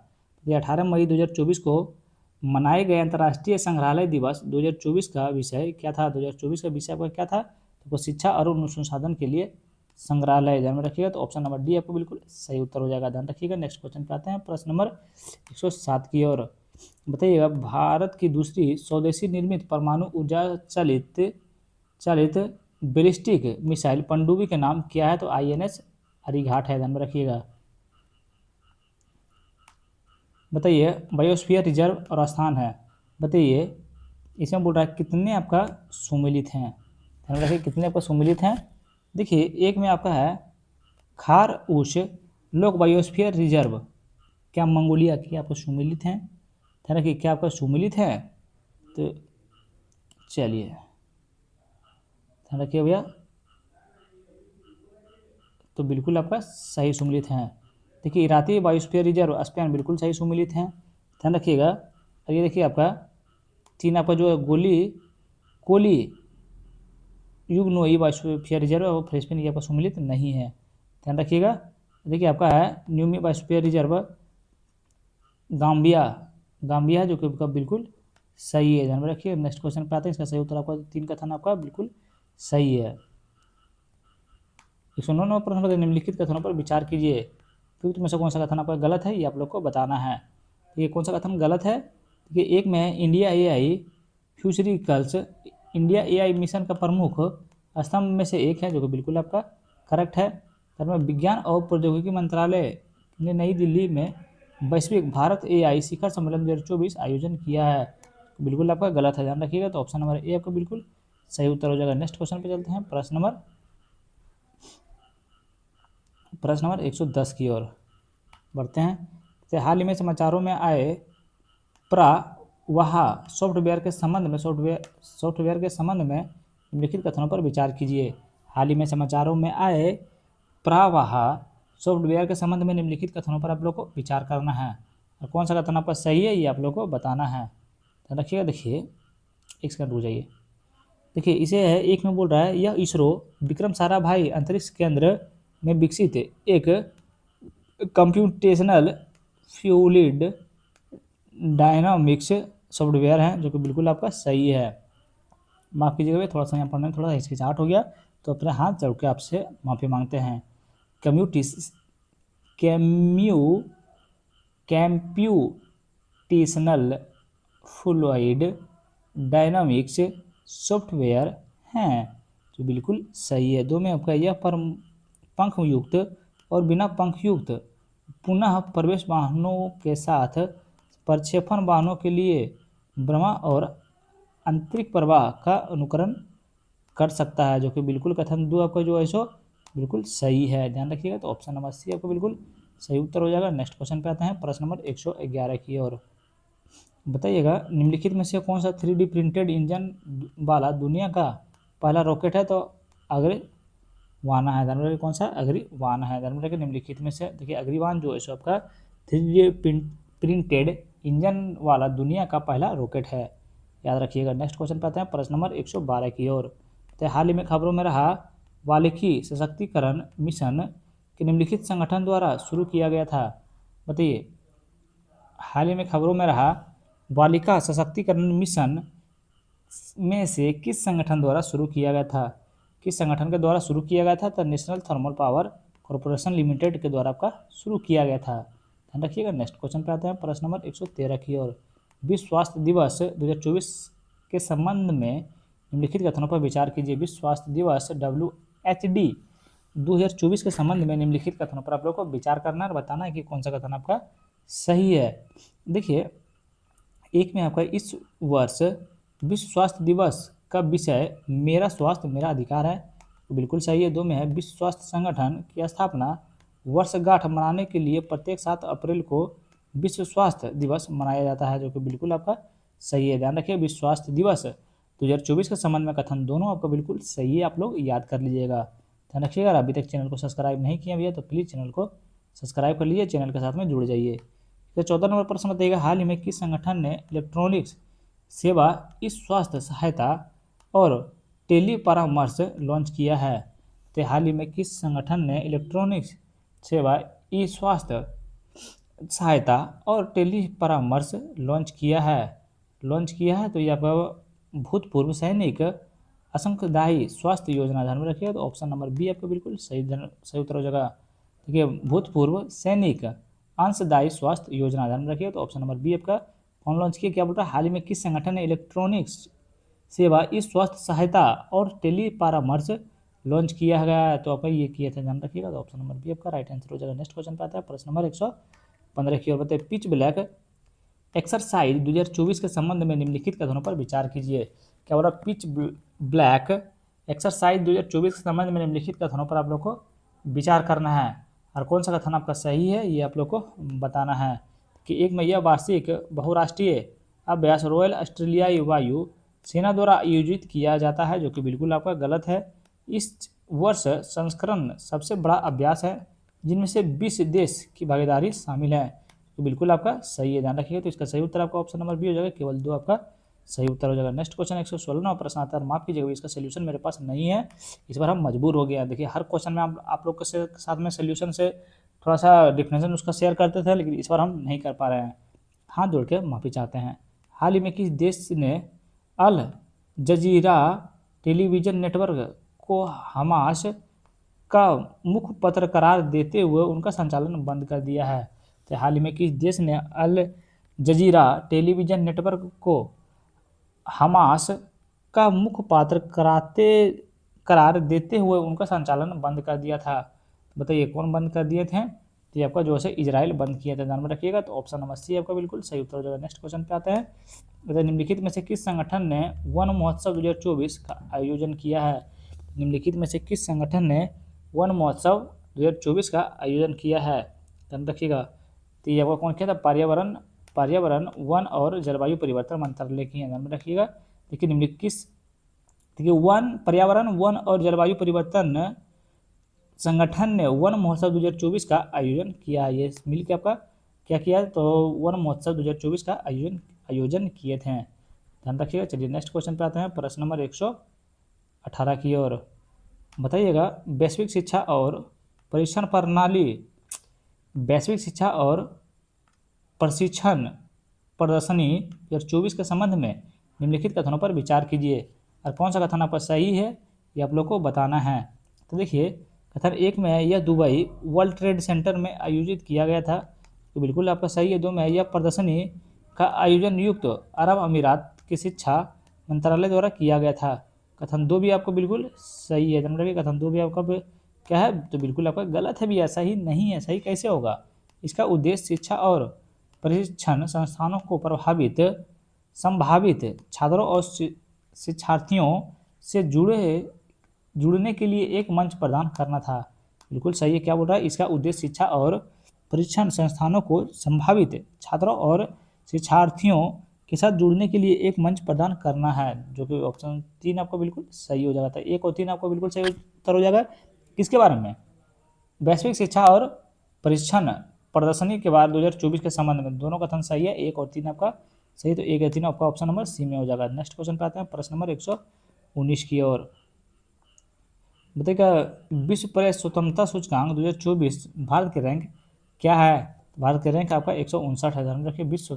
तो 18 मई 2024 को मनाए गए अंतर्राष्ट्रीय संग्रहालय दिवस 2024 का विषय क्या था? 2024 का विषय आपका क्या था? तो शिक्षा और अनुसंधान के लिए संग्रहालय, ध्यान में रखिएगा। तो ऑप्शन नंबर डी आपको बिल्कुल सही उत्तर हो जाएगा, ध्यान रखिएगा। नेक्स्ट क्वेश्चन पे आते हैं, प्रश्न नंबर 107 की ओर। बताइएगा, भारत की दूसरी स्वदेशी निर्मित परमाणु ऊर्जा चालित बैलिस्टिक मिसाइल पनडुब्बी का नाम क्या है? तो INS अरिघाट है, ध्यान में रखिएगा। बताइए, बायोस्फीयर रिजर्व और स्थान है, बताइए इसमें बोल रहा है कितने आपका सुमेलित हैं, ध्यान में रखिए कितने आपका सुमेलित हैं। देखिए, एक में आपका है खार उश लोक बायोस्फीयर रिजर्व, क्या मंगोलिया की आपको सुमेलित हैं? ध्यान रखिए क्या आपका सुमेलित है? तो चलिए ध्यान रखिए भैया, तो बिल्कुल आपका सही सुमेलित हैं। देखिए, इराती बायोस्फीयर रिजर्व स्पेन बिल्कुल सही सुमेलित हैं, ध्यान रखिएगा। और ये देखिए आपका तीन आपका जो कोली युग्नोई बायोस्फीयर रिजर्व है वो फिलिपीन ये आपका सुमेलित नहीं है, ध्यान रखिएगा। देखिए आपका है न्यूमी बायोस्फीयर रिजर्व गाम्बिया जो कि आपका बिल्कुल सही है, ध्यान में रखिए। नेक्स्ट क्वेश्चन पे आते हैं, इसका सही उत्तर आपका 3 कथन आपका बिल्कुल सही है। 109 प्रश्न पर निम्नलिखित कथनों पर विचार कीजिए, तो में से कौन सा कथन आपका गलत है ये आप लोग को बताना है। ये कौन सा कथन गलत है? देखिए, एक में है इंडिया AI फ्यूचरिकल्स, इंडिया AI मिशन का प्रमुख स्तंभ में से एक है, जो कि बिल्कुल आपका करेक्ट है। में विज्ञान और प्रौद्योगिकी मंत्रालय ने नई दिल्ली में वैश्विक भारत AI शिखर सम्मेलन 2024 आयोजन किया है, बिल्कुल आपका गलत है, ध्यान रखिएगा। तो ऑप्शन नंबर ए आपका बिल्कुल सही उत्तर हो जाएगा। नेक्स्ट क्वेश्चन पे चलते हैं, प्रश्न नंबर 110 की ओर बढ़ते हैं। तो हाल ही में समाचारों में आए प्रवाह सॉफ्टवेयर के संबंध में निम्नलिखित कथनों पर विचार कीजिए। हाल ही में समाचारों में आए प्रवाह सॉफ्टवेयर के संबंध में निम्नलिखित कथनों पर आप लोग को विचार करना है, और कौन सा कथन आपका सही है ये आप लोग को बताना है, तो रखिएगा। देखिए, एक सेकंड रुक जाइए। देखिए, इसे है एक में बोल रहा है, यह इसरो विक्रम साराभाई अंतरिक्ष केंद्र में विकसित एक कंप्यूटेशनल फ्लूइड डायनामिक्स सॉफ्टवेयर है, जो कि बिल्कुल आपका सही है। माफ़ कीजिएगा भाई, थोड़ा सा यहाँ पढ़ने में थोड़ा हिचकिचाहट हो गया, तो अपने हाथ जोड़ के आपसे माफ़ी मांगते हैं। कंप्यूटेशनल फ्लूइड डायनामिक्स सॉफ्टवेयर हैं, जो बिल्कुल सही है। दो में आपका यह पंखयुक्त और बिना पंखयुक्त पुनः प्रवेश वाहनों के साथ प्रक्षेपण वाहनों के लिए ब्रह्मा और आंतरिक प्रवाह का अनुकरण कर सकता है, जो कि बिल्कुल कथन दो आपका जो है सो बिल्कुल सही है, ध्यान रखिएगा। तो ऑप्शन नंबर सी आपको बिल्कुल सही उत्तर हो जाएगा। नेक्स्ट क्वेश्चन पे आते हैं, प्रश्न नंबर 111 की ओर। बताइएगा, निम्नलिखित में से कौन सा 3D प्रिंटेड इंजन वाला दुनिया का पहला रॉकेट है? तो अग्निवाना है, ध्यान रखिए कौन सा अग्निवाना है, ध्यान रखिए। निम्नलिखित में से देखिए अग्निवान जो है सो आपका 3D प्रिंटेड इंजन वाला दुनिया का पहला रॉकेट है, याद रखिएगा। नेक्स्ट क्वेश्चन पे आते हैं, प्रश्न नंबर 112 की ओर। तो हाल ही में खबरों में रहा बालिकी सशक्तिकरण मिशन के निम्नलिखित संगठन द्वारा शुरू किया गया था, बताइए। हाल ही में खबरों में रहा बालिका सशक्तिकरण मिशन में से किस संगठन द्वारा शुरू किया गया था? किस संगठन के द्वारा शुरू किया गया था? तो national thermal power corporation limited के द्वारा आपका शुरू किया गया था, ध्यान रखिएगा। नेक्स्ट क्वेश्चन पे आते हैं, प्रश्न नंबर 113 की ओर। विश्व स्वास्थ्य दिवस 2024 के संबंध में निम्नलिखित कथनों पर विचार कीजिए। विश्व स्वास्थ्य दिवस WHD 2024 के संबंध में निम्नलिखित कथनों पर आप लोग को विचार करना है और बताना है कि कौन सा कथन आपका सही है। देखिए, एक में आपका इस वर्ष विश्व स्वास्थ्य दिवस का विषय मेरा स्वास्थ्य मेरा अधिकार है, तो बिल्कुल सही है। 2 में है विश्व स्वास्थ्य संगठन की स्थापना वर्षगांठ मनाने के लिए प्रत्येक 7 अप्रैल को विश्व स्वास्थ्य दिवस मनाया जाता है, जो कि बिल्कुल आपका सही है। ध्यान रखिए, विश्व स्वास्थ्य दिवस 2024 के संबंध में कथन दोनों आपका बिल्कुल सही है, आप लोग याद कर लीजिएगा। ध्यान रखिएगा, अभी तक चैनल को सब्सक्राइब नहीं किया भैया तो प्लीज़ चैनल को सब्सक्राइब कर लीजिए, चैनल के साथ में जुड़ जाइए। तो 14 नंबर प्रश्न बताइएगा, हाल ही में किस संगठन ने इलेक्ट्रॉनिक्स सेवा ई स्वास्थ्य सहायता और टेली परामर्श लॉन्च किया है? तो हाल ही में किस संगठन ने इलेक्ट्रॉनिक्स सेवा ई स्वास्थ्य सहायता और टेली परामर्श लॉन्च किया है? तो ये आपका भूतपूर्व सैनिक अंशदायी स्वास्थ्य योजना। ध्यान में रखिएगा, तो ऑप्शन नंबर बी आपका बिल्कुल सही उत्तर हो जाएगा। देखिए, भूतपूर्व सैनिक अंशदायी स्वास्थ्य योजना। ध्यान में रखिएगा, तो ऑप्शन नंबर बी आपका कौन लॉन्च किया, क्या बोल रहा है, हाल ही में किस संगठन ने इलेक्ट्रॉनिक्स सेवा ई स्वास्थ्य सहायता और टेली परामर्श लॉन्च किया गया है? तो आपका ये किया था, ध्यान रखिएगा, तो ऑप्शन नंबर बी आपका राइट आंसर हो जाएगा। नेक्स्ट क्वेश्चन पे आता है, प्रश्न नंबर 115 की ओर बताइए, पिच ब्लैक एक्सरसाइज 2024 के संबंध में निम्नलिखित कथनों पर विचार कीजिए। क्या बोला, पिच ब्लैक एक्सरसाइज 2024 के संबंध में निम्नलिखित कथनों पर आप लोग को विचार करना है, और कौन सा कथन आपका सही है ये आप लोग को बताना है। कि एक में यह वार्षिक बहुराष्ट्रीय अभ्यास रॉयल ऑस्ट्रेलियाई वायु सेना द्वारा आयोजित किया जाता है, जो कि बिल्कुल आपका गलत है। इस वर्ष संस्करण सबसे बड़ा अभ्यास है जिनमें से 20 देश की भागीदारी शामिल है, तो बिल्कुल आपका सही है। ध्यान रखिएगा, तो इसका सही उत्तर आपका ऑप्शन नंबर बी हो जाएगा, केवल 2 आपका सही उत्तर हो जाएगा। नेक्स्ट क्वेश्चन 116 प्रश्न आता है, माफ कीजिएगा इसका सोल्यूशन मेरे पास नहीं है, इस बार हम मजबूर हो गया। देखिए, हर क्वेश्चन में आप लोग के साथ में सोल्यूशन से थोड़ा सा डिफिनेशन उसका शेयर करते थे, लेकिन इस बार हम नहीं कर पा रहे हैं, हाथ जोड़ के माफ़ी चाहते हैं। हाल ही में किस देश ने अल जजीरा टेलीविज़न नेटवर्क को हमास का मुख्य पत्र करार देते हुए उनका संचालन बंद कर दिया है? तो हाल ही में किस देश ने अल जजीरा टेलीविज़न नेटवर्क को हमास का मुख्य पात्र करार देते हुए उनका संचालन बंद कर दिया था? बताइए कौन बंद कर दिए थे? तो ये आपका जो है इजराइल बंद किया था। ध्यान में रखिएगा, तो ऑप्शन नंबर सी आपका बिल्कुल सही उत्तर हो जाएगा। नेक्स्ट क्वेश्चन पे आते हैं, बताइए निम्नलिखित में से किस संगठन ने वन महोत्सव 2024 का आयोजन किया है? निम्नलिखित में से किस संगठन ने वन महोत्सव 2024 का आयोजन किया है? ध्यान रखिएगा, तो ये आपका कौन किया था, पर्यावरण वन और जलवायु परिवर्तन मंत्रालय की है। ध्यान में रखिएगा। देखिए, निम्नलिखित किस, देखिए पर्यावरण वन और जलवायु परिवर्तन संगठन ने वन महोत्सव 2024 का आयोजन किया है। ये मिल के आपका क्या किया है, तो वन महोत्सव 2024 का आयोजन किए थे। ध्यान रखिएगा। चलिए नेक्स्ट क्वेश्चन पे आते हैं, प्रश्न नंबर 118 की ओर। बताइएगा, वैश्विक शिक्षा और प्रशिक्षण प्रदर्शनी 2024 के संबंध में निम्नलिखित कथनों पर विचार कीजिए, और कौन सा कथन आपका सही है ये आप लोग को बताना है। तो देखिए, कथन 1 में है, यह दुबई वर्ल्ड ट्रेड सेंटर में आयोजित किया गया था, तो बिल्कुल आपका सही है। 2 में है, यह प्रदर्शनी का आयोजन संयुक्त अरब अमीरात के शिक्षा मंत्रालय द्वारा किया गया था। कथन 2 भी आपको बिल्कुल सही है। ध्यान रखिए, कथन 2 भी आपका क्या है, तो बिल्कुल आपका गलत है भी, ऐसा ही नहीं है। सही कैसे होगा? इसका उद्देश्य शिक्षा और प्रशिक्षण संस्थानों को संभावित छात्रों और शिक्षार्थियों से जुड़ने के लिए एक मंच प्रदान करना था। बिल्कुल सही है। क्या बोल रहा है, इसका उद्देश्य शिक्षा और प्रशिक्षण संस्थानों को संभावित छात्रों और शिक्षार्थियों के साथ जुड़ने के लिए एक मंच प्रदान करना है, जो कि ऑप्शन 3 आपको बिल्कुल सही हो जाएगा। था 1 और 3 आपको बिल्कुल सही उत्तर हो जाएगा। किसके बारे में? वैश्विक शिक्षा और प्रशिक्षण प्रदर्शनी के बाद 2024 के संबंध में दोनों कथन सही है। 1 और 3 आपका सही, तो 1 या 3 आपका ऑप्शन नंबर सी में हो जाएगा। नेक्स्ट क्वेश्चन पे आते हैं, प्रश्न नंबर 119 की ओर। बताइएगा, विश्व प्रेस स्वतंत्रता सूचकांक 2024 भारत के रैंक क्या है? भारत के रैंक आपका 159 है। ध्यान रखिए, विश्व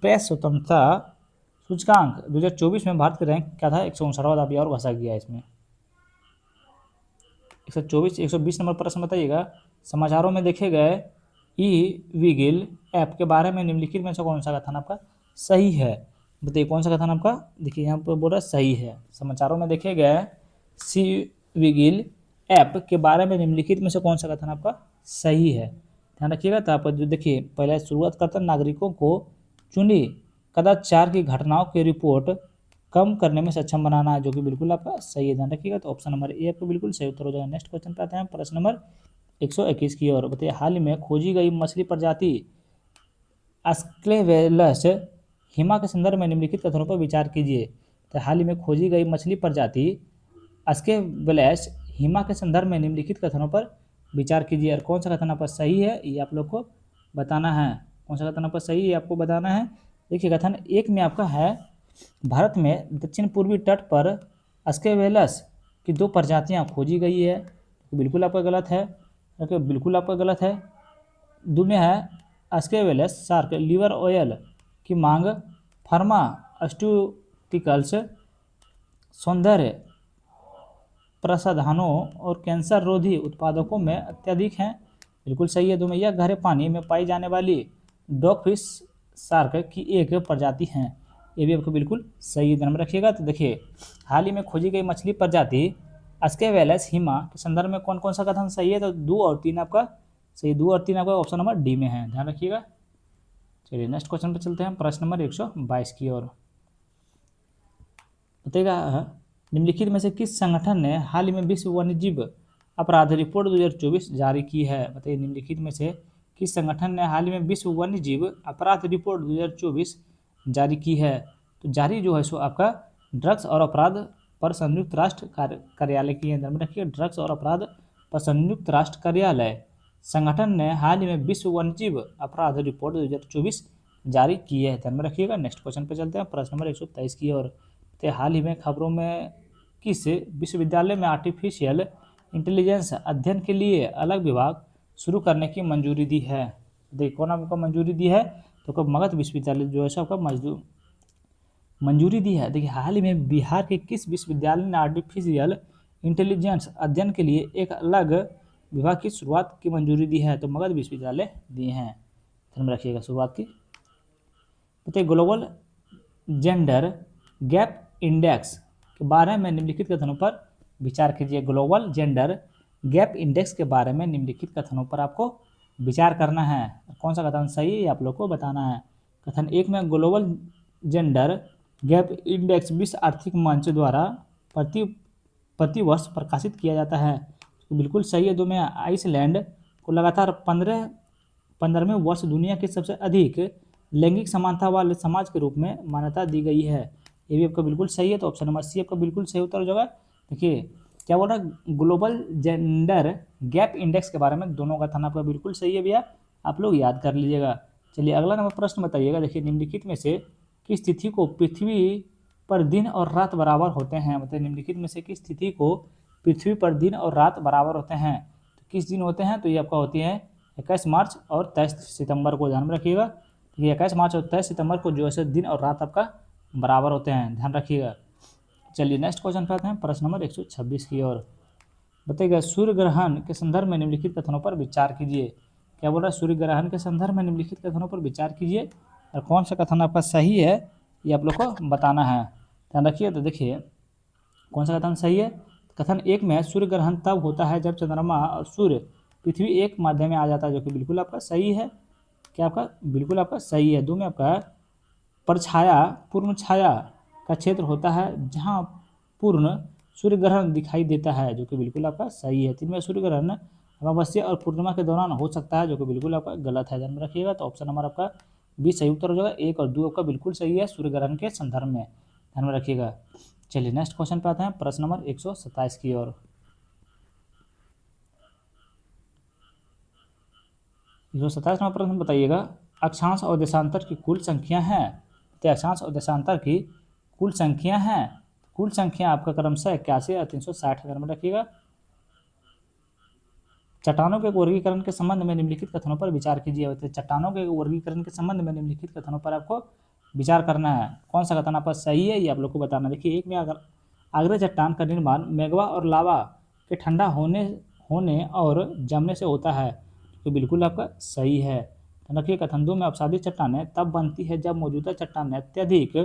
प्रेस स्वतंत्रता सूचकांक 2024 में भारत के रैंक क्या था? 159। अभी और घसा गया इसमें। 120 नंबर प्रश्न बताइएगा, समाचारों में देखे गए ई-विगिल ऐप के बारे में निम्नलिखित में से कौन सा कथन आपका सही है? बताइए कौन सा कथन आपका, देखिए यहाँ पर बोल रहा है सही है। समाचारों में देखे गए सी-विगिल ऐप के बारे में निम्नलिखित में से कौन सा कथन आपका सही है, ध्यान रखिएगा। तो आप जो देखिए पहले शुरुआत करते हैं, नागरिकों को चुनी कदाचार की घटनाओं की रिपोर्ट कम करने में सक्षम बनाना, जो कि बिल्कुल आपका सही है, ध्यान रखिएगा। तो ऑप्शन नंबर ए आपको बिल्कुल सही उत्तर हो जाएगा। नेक्स्ट क्वेश्चन पे आते हैं, प्रश्न नंबर 121 की ओर। बताइए, हाल ही में खोजी गई मछली प्रजाति अस्क्लेवेलस हिमा के संदर्भ में निम्नलिखित कथनों पर विचार कीजिए। तो हाल ही में खोजी गई मछली प्रजाति अस्क्लेवेलस हिमा के संदर्भ में निम्नलिखित कथनों पर विचार कीजिए। और कौन सा कथन आपका सही है ये आप लोग को बताना है। कौन सा कथन आपका सही है आपको बताना है। देखिए कथन एक में आपका है, भारत में दक्षिण पूर्वी तट पर अस्क्लेवेलस की 2 प्रजातियां खोजी गई है, तो बिल्कुल आपका गलत है। ओके, बिल्कुल आपका गलत है। दो में है, अस्क्लेवेलस शार्क लिवर ऑयल की मांग फार्मास्यूटिकल्स, सौंदर्य प्रसाधनों और कैंसर रोधी उत्पादकों में अत्यधिक हैं, बिल्कुल सही है। दो में, यह गहरे पानी में पाई जाने वाली डॉगफिश शार्क की एक प्रजाति हैं, ये भी आपको बिल्कुल सही ध्यान में रखिएगा। तो देखिए, हाल ही में खोजी गई मछली प्रजाति अस्क्लेवेलस हिमा के संदर्भ में कौन कौन सा कथन सही है, तो 2 और 3 आपका सही, 2 और 3 आपका ऑप्शन नंबर डी में है, ध्यान रखिएगा। चलिए नेक्स्ट क्वेश्चन पर चलते हैं, प्रश्न नंबर 122 की ओर। बताइएगा, निम्नलिखित में से किस संगठन ने हाल ही में विश्व वन्यजीव अपराध रिपोर्ट 2024 जारी की है। बताइए, निम्नलिखित में से किस संगठन ने हाल ही में विश्व वन्यजीव अपराध रिपोर्ट 2024 जारी की है। तो जारी जो है सो आपका ड्रग्स और अपराध पर संयुक्त राष्ट्र कार्यालय की है, ध्यान में रखिए। ड्रग्स और अपराध पर संयुक्त राष्ट्र कार्यालय संगठन ने हाल ही में विश्व वन्यजीव अपराध रिपोर्ट 2024 जारी की है, ध्यान में रखिएगा। नेक्स्ट क्वेश्चन पे चलते हैं, प्रश्न नंबर 123 की ओर। तो हाल ही में खबरों में किस विश्वविद्यालय में आर्टिफिशियल इंटेलिजेंस अध्ययन के लिए अलग विभाग शुरू करने की मंजूरी दी है। देखिए कौन आपको मंजूरी दी है, तो मगध विश्वविद्यालय जो है सो आपका मंजूरी दी है। देखिए, हाल ही में बिहार के किस विश्वविद्यालय ने आर्टिफिशियल इंटेलिजेंस अध्ययन के लिए एक अलग विभाग की शुरुआत की मंजूरी दी है, तो मगध विश्वविद्यालय दिए हैं, ध्यान में रखिएगा शुरुआत की। बताइए, ग्लोबल जेंडर गैप इंडेक्स के बारे में निम्नलिखित कथनों पर विचार कीजिए। ग्लोबल जेंडर गैप इंडेक्स के बारे में निम्नलिखित कथनों पर आपको विचार करना है। कौन सा कथन सही है आप लोग को बताना है। कथन एक में, ग्लोबल जेंडर गैप इंडेक्स विश्व आर्थिक मंच द्वारा प्रति वर्ष प्रकाशित किया जाता है, तो बिल्कुल सही है। दो में, आइसलैंड को लगातार 15वें वर्ष दुनिया के सबसे अधिक लैंगिक समानता वाले समाज के रूप में मान्यता दी गई है, ये भी आपका बिल्कुल सही है। तो ऑप्शन नंबर सी आपका बिल्कुल सही उत्तर हो जाएगा। देखिए क्या बोल रहा है, ग्लोबल जेंडर गैप इंडेक्स के बारे में दोनों का कथन आपका बिल्कुल सही है भैया, आप लोग याद कर लीजिएगा। चलिए अगला नंबर प्रश्न बताइएगा। देखिए, निम्नलिखित में से किस तिथि को पृथ्वी पर दिन और रात बराबर होते हैं। मतलब निम्नलिखित में से किस तिथि को पृथ्वी पर दिन और रात बराबर होते हैं, तो किस दिन होते हैं, तो ये आपका होती है 21 मार्च और 23 सितंबर को, ध्यान में रखिएगा। ये 21 मार्च और 23 सितंबर को जो है दिन और रात आपका बराबर होते हैं, ध्यान रखिएगा। चलिए नेक्स्ट क्वेश्चन पे आते हैं, प्रश्न नंबर 126 की ओर। बताइएगा, सूर्य ग्रहण के संदर्भ में निम्नलिखित कथनों पर विचार कीजिए। क्या बोल रहा है, सूर्य ग्रहण के संदर्भ में निम्नलिखित कथनों पर विचार कीजिए और कौन सा कथन आपका सही है ये आप लोग को बताना है, ध्यान रखिए। तो देखिए कौन सा कथन सही है। कथन एक में, सूर्य ग्रहण तब होता है जब चंद्रमा और सूर्य पृथ्वी एक माध्यम में आ जाता है, जो कि बिल्कुल आपका सही है। क्या आपका बिल्कुल आपका सही है। दो में आपका, परछाया पूर्ण छाया का क्षेत्र होता है जहाँ पूर्ण सूर्य ग्रहण दिखाई देता है, जो कि बिल्कुल आपका सही है। तीन में, सूर्य ग्रहण अमावस्या और पूर्णिमा के दौरान हो सकता है, जो कि बिल्कुल आपका गलत है, ध्यान में रखिएगा। तो ऑप्शन नंबर आपका बी सही उत्तर हो जाएगा। 1 और 2 आपका बिल्कुल सही है सूर्य ग्रहण के संदर्भ में, ध्यान में रखिएगा। चलिए नेक्स्ट क्वेश्चन पे आते हैं, प्रश्न नंबर 127 की ओर। 127 नंबर प्रश्न बताइएगा, अक्षांश और देशांतर की कुल संख्या है। तो अक्षांश और देशांतर की कुल संख्या है, कुल संख्या आपका क्रमशः 81 और 360, ध्यान में रखिएगा। चट्टानों के वर्गीकरण के संबंध में निम्नलिखित कथनों पर विचार कीजिए। तो चट्टानों के वर्गीकरण के संबंध में निम्नलिखित कथनों पर आपको विचार करना है। कौन सा कथन आपका सही है ये आप लोग को बताना। देखिए, एक में, अगर आगरा चट्टान का निर्माण मैग्मा और लावा के ठंडा होने और जमने से होता है, तो बिल्कुल आपका सही है। देखिए, कथन 2 में, अपसादी चट्टानें तब बनती है जब मौजूदा चट्टानें अत्यधिक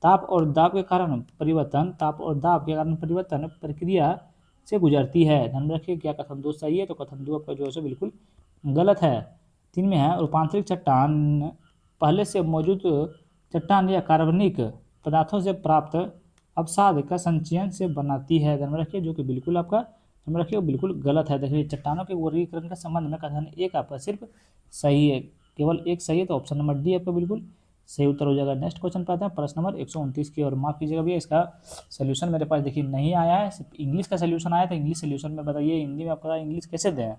ताप और दाब के कारण परिवर्तन प्रक्रिया से गुजरती है। ध्यान में रखिए क्या कथन 2 सही है, तो कथन 2 आपका जो है सो बिल्कुल गलत है। 3 में है रूपांतरित चट्टान पहले से मौजूद चट्टान या कार्बनिक पदार्थों से प्राप्त अवसाद का संचयन से बनाती है। ध्यान में रखिए जो कि बिल्कुल आपका ध्यान में रखिए बिल्कुल गलत है। देखिए चट्टानों के वर्गीकरण के संबंध में कथन 1 आपका सिर्फ सही है, केवल एक सही है, तो ऑप्शन नंबर डी आपका बिल्कुल सही उत्तर हो जाएगा। नेक्स्ट क्वेश्चन पे आते हैं प्रश्न नंबर 129 की ओर। माफ कीजिएगा भैया इसका सोल्यूशन मेरे पास देखिए नहीं आया है, सिर्फ इंग्लिश का सोल्यूशन आया था। इंग्लिश सोल्यूशन में बताइए हिंदी में आपका इंग्लिश कैसे दें।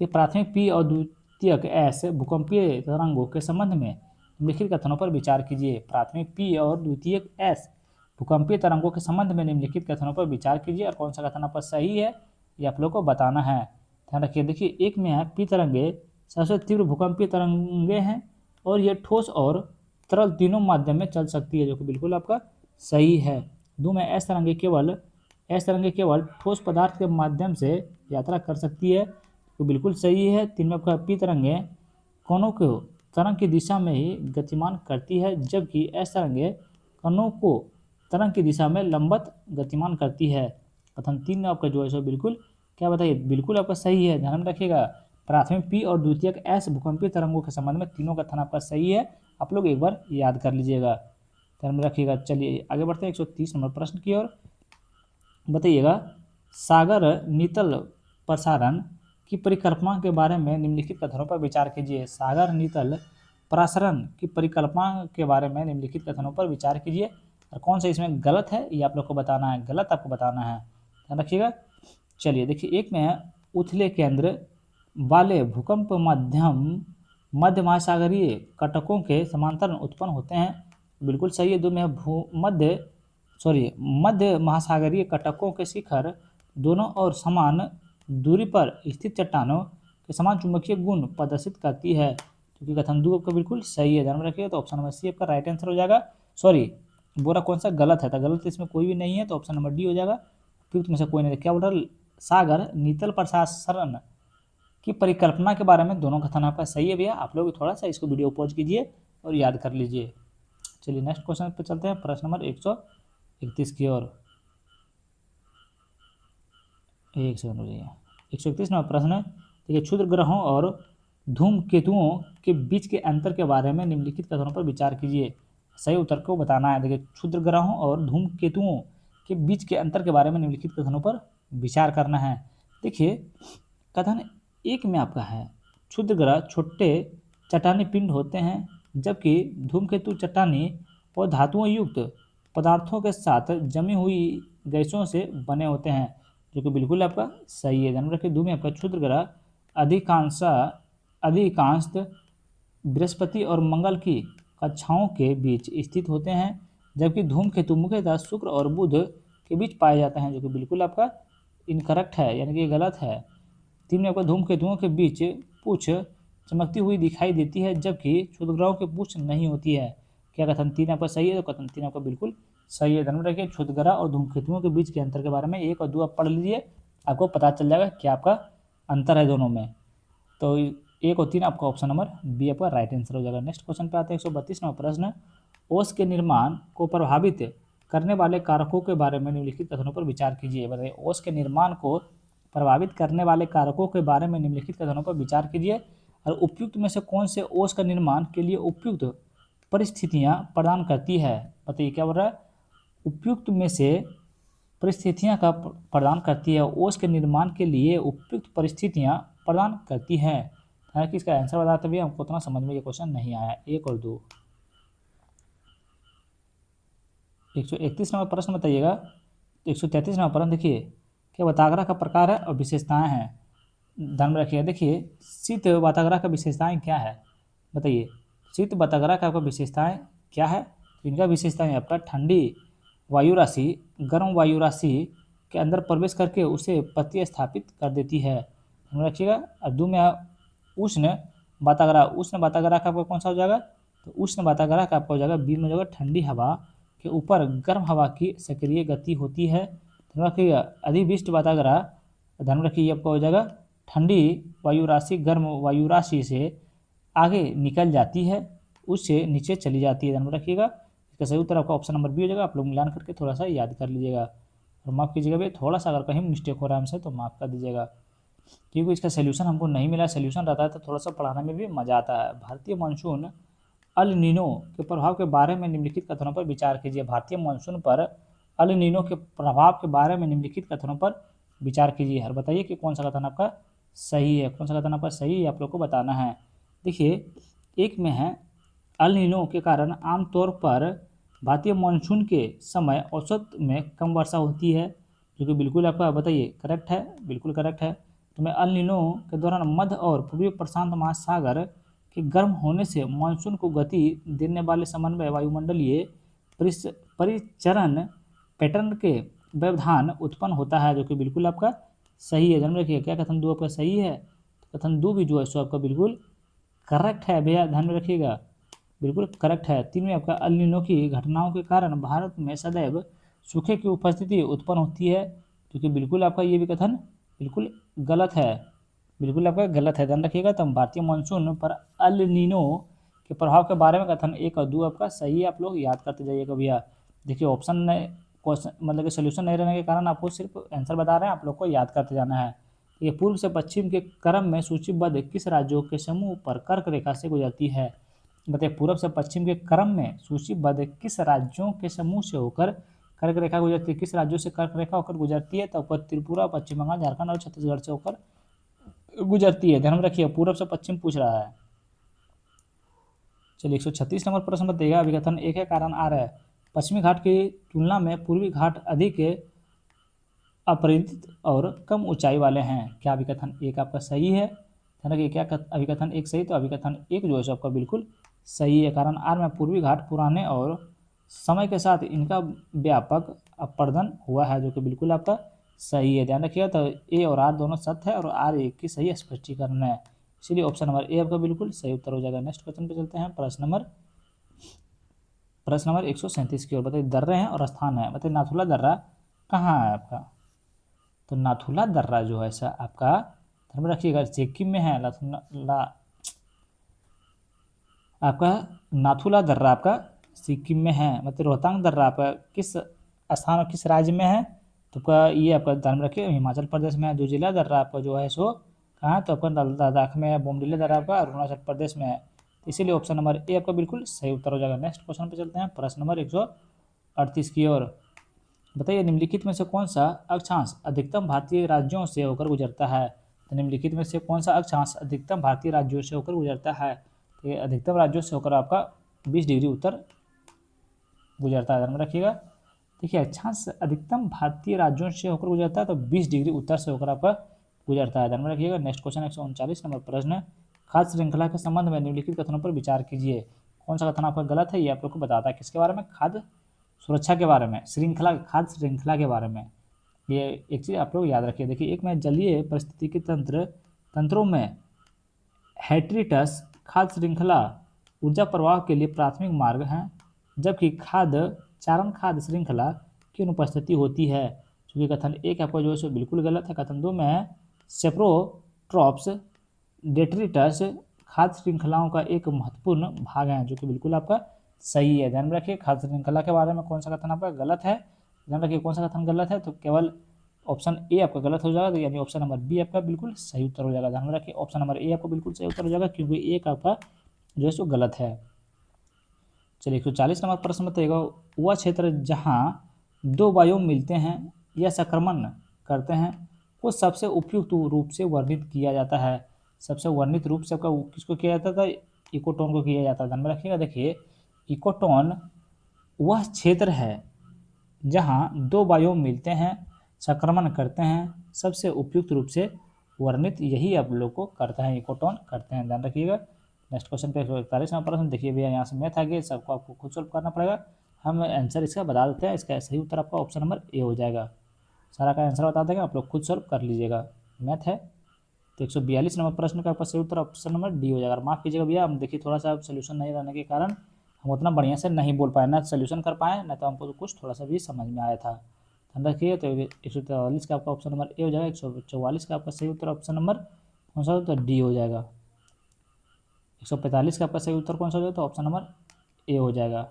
तो प्राथमिक पी और द्वितीयक एस भूकंपीय तरंगों के संबंध में निम्नलिखित कथनों पर विचार कीजिए। प्राथमिक पी और द्वितीयक एस भूकंपीय तरंगों के संबंध में निम्नलिखित कथनों पर विचार कीजिए और कौन सा कथन आपका सही है ये आप लोग को बताना है। ध्यान रखिए देखिए एक में है पी तरंगे सबसे तीव्र भूकंपीय तरंगे हैं और ये ठोस और तरल तीनों माध्यम में चल सकती है, जो कि बिल्कुल आपका सही है। 2 में एस तरंगे केवल ठोस पदार्थ के माध्यम से यात्रा कर सकती है, तो बिल्कुल सही है। 3 में आपका पी तरंगे कणों को तरंग की दिशा में ही गतिमान करती है, जबकि एस तरंगे कणों को तरंग की दिशा में लंबवत गतिमान करती है। कथन 3 में आपका जो है सो बिल्कुल क्या बताइए बिल्कुल आपका सही है। ध्यान में रखिएगा प्राथमिक पी और द्वितीयक एस भूकंपीय तरंगों के संबंध में तीनों कथन आपका सही है, आप लोग एक बार याद कर लीजिएगा। ध्यान में रखिएगा। चलिए आगे बढ़ते हैं 130 नंबर प्रश्न की ओर। बताइएगा सागर नीतल प्रसारण की परिकल्पना के बारे में निम्नलिखित कथनों पर विचार कीजिए। सागर नीतल प्रसारण की परिकल्पना के बारे में निम्नलिखित कथनों पर विचार कीजिए और कौन सा इसमें गलत है ये आप लोग को बताना है, गलत आपको बताना है। ध्यान रखिएगा। चलिए देखिए एक में है उथले केंद्र वाले भूकंप मध्य महासागरीय कटकों के समांतर उत्पन्न होते हैं, बिल्कुल सही है। 2 में है मध्य महासागरीय कटकों के शिखर दोनों और समान दूरी पर स्थित चट्टानों के समान चुंबकीय गुण प्रदर्शित करती है, क्योंकि कथन 2 आपका बिल्कुल सही है। ध्यान में रखिएगा तो ऑप्शन नंबर सी आपका राइट आंसर हो जाएगा। बोरा कौन सा गलत है, तो गलत इसमें कोई भी नहीं है, तो ऑप्शन नंबर डी हो जाएगा। उपयुक्त में से कोई नहीं। क्या बोल रहा सागर नीतल प्रसारण की परिकल्पना के बारे में दोनों कथन आपका सही है भैया। आप लोग थोड़ा सा इसको वीडियो पॉज कीजिए और याद कर लीजिए। चलिए नेक्स्ट क्वेश्चन पे चलते हैं प्रश्न नंबर 131 की ओर। 131 नंबर प्रश्न देखिए क्षुद्र ग्रहों और धूमकेतुओं के बीच के अंतर के बारे में निम्नलिखित कथनों पर विचार कीजिए। सही उत्तर को बताना है। देखिए क्षुद्र ग्रहों और धूमकेतुओं के बीच के अंतर के बारे में निम्नलिखित कथनों पर विचार करना है। देखिए कथन 1 में आपका है क्षुद्र ग्रह छोटे चट्टानी पिंड होते हैं, जबकि धूमकेतु चट्टानी और धातुओं युक्त पदार्थों के साथ जमी हुई गैसों से बने होते हैं, जो कि बिल्कुल आपका सही है। ध्यान रखिए 2 में आपका क्षुद्र ग्रह अधिकांश बृहस्पति और मंगल की कक्षाओं के बीच स्थित होते हैं, जबकि धूमकेतु मुख्यतः शुक्र और बुध के बीच पाए जाते हैं, जो कि बिल्कुल आपका इनकरेक्ट है, यानी कि गलत है। 3 में आपको धूमकेतुओं के बीच पूंछ चमकती हुई दिखाई देती है, जबकि क्षुद्र ग्रहों की पूंछ नहीं होती है। क्या कथन 3 आपका सही है, तो कथन 3 आपका बिल्कुल सही है। ध्यान रखिए क्षुद्र ग्रह और धूमकेतुओं के बीच के अंतर के बारे में 1 और 2 आप पढ़ लीजिए, आपको पता चल जाएगा क्या आपका अंतर है दोनों में। तो 1 और 3 आपका ऑप्शन नंबर बी आपका राइट आंसर हो जाएगा। नेक्स्ट क्वेश्चन पे आते हैं 132 नंबर प्रश्न। ओस के निर्माण को प्रभावित करने वाले कारकों के बारे में निम्नलिखित कथनों पर विचार कीजिए। बताइए ओस के निर्माण को प्रभावित करने वाले कारकों के बारे में निम्नलिखित कथनों पर विचार कीजिए और उपयुक्त में से कौन से ओस का निर्माण के लिए उपयुक्त परिस्थितियां प्रदान करती है। बताइए क्या बोल रहा है, उपयुक्त में से परिस्थितियां का प्रदान करती है, ओस के निर्माण के लिए उपयुक्त परिस्थितियां प्रदान करती है। हालांकि इसका आंसर बताते हुए हमको उतना समझ में ये क्वेश्चन नहीं आया। 1 और 2। 131 नंबर प्रश्न बताइएगा। 133 नंबर प्रश्न देखिए क्या वाताग्रह का प्रकार है और विशेषताएं हैं। ध्यान में रखिएगा। देखिए शीत वाताग्रह का विशेषताएं क्या है, बताइए शीत वाताग्रह का आपका विशेषताएं क्या है। इनका विशेषताएं आपका ठंडी वायु राशि गर्म वायु राशि के अंदर प्रवेश करके उसे प्रतिस्थापित कर देती है। ध्यान रखिएगा। और 2 में उष्ण वाताग्रह का आपका कौन सा हो जाएगा, तो उष्ण वाताग्रह का आपका हो जाएगा बी में हो जाएगा ठंडी हवा के ऊपर गर्म हवा की सक्रिय गति होती है। ध्यान रखिएगा। अधिविष्ट वाताग्रह ध्यान रखिए आपका हो जाएगा ठंडी वायु राशि गर्म वायु राशि से आगे निकल जाती है, उससे नीचे चली जाती है। ध्यान रखिएगा। इसका सही उत्तर आपका ऑप्शन नंबर बी हो जाएगा। आप लोग मिलान करके थोड़ा सा याद कर लीजिएगा। और माफ़ कीजिएगा भैया, थोड़ा सा अगर कहीं मिस्टेक हो रहा है हमसे तो माफ़ कर दीजिएगा, क्योंकि इसका सोल्यूशन हमको नहीं मिला। सोल्यूशन रहता है तो थोड़ा सा पढ़ाने में भी मज़ा आता है। भारतीय मानसून अल नीनो के प्रभाव के बारे में निम्नलिखित कथनों पर विचार कीजिए। भारतीय मानसून पर अल नीनो के प्रभाव के बारे में निम्नलिखित कथनों पर विचार कीजिए और बताइए कि कौन सा कथन आपका सही है, कौन सा कथन आपका सही है, आप लोग को बताना है। देखिए, एक में है अल नीनो के कारण आमतौर पर भारतीय मानसून के समय औसत में कम वर्षा होती है, जो कि बिल्कुल आपका बताइए करेक्ट है, बिल्कुल करेक्ट है। तो मैं अल नीनो के दौरान मध्य और पूर्वी प्रशांत महासागर के गर्म होने से मानसून को गति देने वाले समन्वय वायुमंडलीय परिचरण पैटर्न के व्यवधान उत्पन्न होता है, जो कि बिल्कुल आपका सही है। ध्यान रखिए, क्या कथन दो आपका सही है? कथन दो भी जो है सो आपका बिल्कुल करेक्ट है भैया, ध्यान में रखिएगा, बिल्कुल करेक्ट है। तीन में आपका अल नीनो की घटनाओं के कारण भारत में सदैव सूखे की उपस्थिति उत्पन्न होती है, क्योंकि बिल्कुल आपका ये भी कथन बिल्कुल गलत है, बिल्कुल आपका गलत है, ध्यान रखिएगा। तो भारतीय मानसून पर अल नीनो के प्रभाव के बारे में कथन एक और दो आपका सही है, आप लोग याद करते जाइएगा भैया। देखिए, ऑप्शन क्वेश्चन मतलब कि सोल्यूशन नहीं रहने के कारण आपको सिर्फ आंसर बता रहे हैं, आप लोग को याद करते जाना है। ये पूर्व से पश्चिम के क्रम में सूचीबद्ध किस राज्यों के समूह पर कर्क रेखा से गुजरती है? बताइए, पूर्व से पश्चिम के क्रम में सूचीबद्ध किस राज्यों के समूह से होकर कर्क रेखा गुजरती है? किस राज्यों से कर्क रेखा होकर गुजरती है? तो आपको त्रिपुरा, पश्चिम बंगाल, झारखंड और छत्तीसगढ़ से होकर गुजरती है। ध्यान में रखिए, पूर्व से पश्चिम पूछ रहा है। चलिए, 136 नंबर प्रश्न बताइएगा। अभिकथन एक है कारण आ रहा है, पश्चिमी घाट की तुलना में पूर्वी घाट अधिक अपरिचित और कम ऊंचाई वाले हैं। क्या अभिकथन एक आपका सही है? ध्यान रखिए, क्या अभिकथन एक सही? तो अभिकथन एक जो है आपका बिल्कुल सही है। कारण आर में पूर्वी घाट पुराने और समय के साथ इनका व्यापक अपर्दन हुआ है, जो कि बिल्कुल आपका सही है। ध्यान रखिएगा, तो ए और आर दोनों सत्य है और आर एक की सही स्पष्टीकरण है, इसलिए ऑप्शन नंबर ए आपका बिल्कुल सही उत्तर हो जाएगा। नेक्स्ट क्वेश्चन पे चलते हैं, प्रश्न नंबर 137 की ओर। बताइए, दर्रे हैं और स्थान है। बताइए, नाथुला दर्रा कहाँ है आपका? तो नाथुला दर्रा जो है सर आपका, ध्यान में रखिएगा, सिक्किम में है। आपका नाथुला दर्रा आपका सिक्किम में है। मतलब रोहतांग दर्रा आपका किस स्थान और किस राज्य में है? तो आपका ये आपका ध्यान में रखिए, हिमाचल प्रदेश में है। जो जिला दर्रा आपका जो है सो कहाँ है? तो आपका लद्दाख में है। बोमडिला दर्रा आपका अरुणाचल प्रदेश में है, इसीलिए ऑप्शन नंबर ए आपका बिल्कुल सही उत्तर हो जाएगा। नेक्स्ट क्वेश्चन पे चलते हैं, प्रश्न नंबर 138 की ओर। बताइए, निम्नलिखित में से कौन सा अक्षांश अधिकतम भारतीय राज्यों से होकर गुजरता है? तो निम्नलिखित में से कौन सा अक्षांश अधिकतम भारतीय राज्यों से होकर गुजरता है? तो ये अधिकतम राज्यों से होकर आपका 20 डिग्री उत्तर गुजरता है, ध्यान में रखिएगा। देखिए, अक्षांश अधिकतम भारतीय राज्यों से होकर गुजरता है तो 20 डिग्री उत्तर से होकर आपका गुजरता है, ध्यान में रखिएगा। नेक्स्ट क्वेश्चन 139 नंबर प्रश्न, खाद्य श्रृंखला के संबंध में निम्नलिखित कथनों पर विचार कीजिए। कौन सा कथन आपका गलत है? ये आप लोग को बताता है किसके बारे में? खाद्य सुरक्षा के बारे में, श्रृंखला, खाद्य श्रृंखला के बारे में। ये एक चीज़ आप लोग याद रखिए। देखिए, एक में जलीय पारिस्थितिकी तंत्रों में हेट्रिटस खाद्य श्रृंखला ऊर्जा प्रवाह के लिए प्राथमिक मार्ग हैं, जबकि चारण खाद्य श्रृंखला की अनुपस्थिति होती है। चूँकि कथन एक आपका जो है सो बिल्कुल गलत है। कथन दो में है सेप्रोट्रॉप्स डेट्रिटस खाद्य श्रृंखलाओं का एक महत्वपूर्ण भाग है, जो कि बिल्कुल आपका सही है। ध्यान रखिए, खाद्य श्रृंखला के बारे में कौन सा कथन आपका गलत है? ध्यान रखिए, कौन सा कथन गलत है? तो केवल ऑप्शन ए आपका गलत हो जाएगा, तो यानी ऑप्शन नंबर बी आपका बिल्कुल सही उत्तर हो जाएगा। ध्यान में रखिए, ऑप्शन नंबर ए आपका बिल्कुल सही उत्तर हो जाएगा, क्योंकि एक आपका जो है सो गलत है। चलिए, 140 नंबर प्रश्न बताइएगा, वह क्षेत्र जहाँ दो बायोम मिलते हैं या संक्रमण करते हैं को सबसे उपयुक्त रूप से वर्णित किया जाता है। सबसे वर्णित रूप से आपका किसको किया जाता था? इकोटोन को किया जाता है। ध्यान में रखिएगा। देखिए, इकोटोन वह क्षेत्र है जहाँ दो बायोम मिलते हैं, संक्रमण करते हैं, सबसे उपयुक्त रूप से वर्णित यही आप लोग को करता है, इकोटोन करते हैं, ध्यान रखिएगा। नेक्स्ट क्वेश्चन पे 141 नंबर प्रश्न देखिए भैया, यहाँ से मैथ आ गया, सबको आपको खुद सॉल्व करना पड़ेगा। हम आंसर इसका बता देते हैं, इसका सही उत्तर आपका ऑप्शन नंबर ए हो जाएगा। सारा का आंसर बता देंगे, आप लोग खुद सॉल्व कर लीजिएगा, मैथ है। तो 142 नंबर प्रश्न का आपका सही उत्तर ऑप्शन नंबर डी हो जाएगा। माफ़ कीजिएगा भैया, हम देखिए थोड़ा सा सोल्यूशन नहीं रहने के कारण हम उतना बढ़िया से नहीं बोल पाए, ना सोल्यूशन कर पाए, ना तो हमको तो कुछ थोड़ा सा भी समझ में आया था। ध्यान रखिए, तो 143 का आपका ऑप्शन नंबर ए हो जाएगा। 144 का आपका सही उत्तर ऑप्शन नंबर कौन सा? तो डी हो जाएगा। 145 का आपका सही उत्तर कौन सा हो जाएगा? तो ऑप्शन नंबर ए हो जाएगा।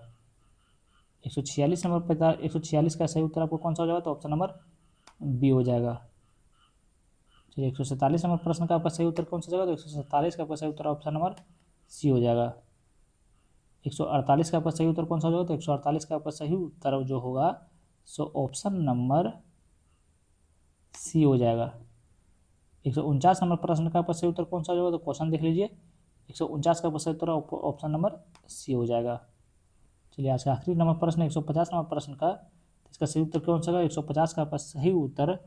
146 नंबर पर 146 का सही उत्तर आपको कौन सा हो जाएगा, तो ऑप्शन नंबर बी हो जाएगा। चलिए 147 नंबर प्रश्न का आपका सही उत्तर कौन सा जाएगा, तो 147 का आपका सही उत्तर ऑप्शन नंबर सी हो जाएगा। 148 का आपका सही उत्तर कौन सा हो जाएगा, तो 148 का आपका सही उत्तर जो होगा सो ऑप्शन नंबर सी हो जाएगा। 149 नंबर प्रश्न का आपका सही उत्तर कौन सा हो जाएगा, तो क्वेश्चन देख लीजिए। 149 का आपका सही उत्तर ऑप्शन नंबर सी हो जाएगा। चलिए आज का आखिरी नंबर प्रश्न 150 नंबर प्रश्न का, इसका सही उत्तर कौन सा होगा, 150 का आपका सही उत्तर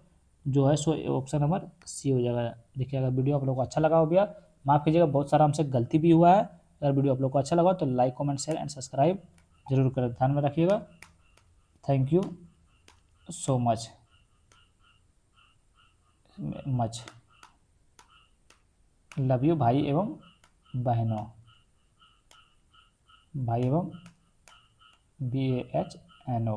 जो है सो ऑप्शन नंबर सी हो जाएगा। देखिए अगर वीडियो आप लोग को अच्छा लगा हो गया, माफ़ कीजिएगा बहुत सारा हमसे गलती भी हुआ है। अगर वीडियो आप लोग को अच्छा लगा तो like comment share and subscribe जरूर करें, ध्यान में रखिएगा। Thank you so much love you भाई एवं बहनों, भाई एवं BAHNO।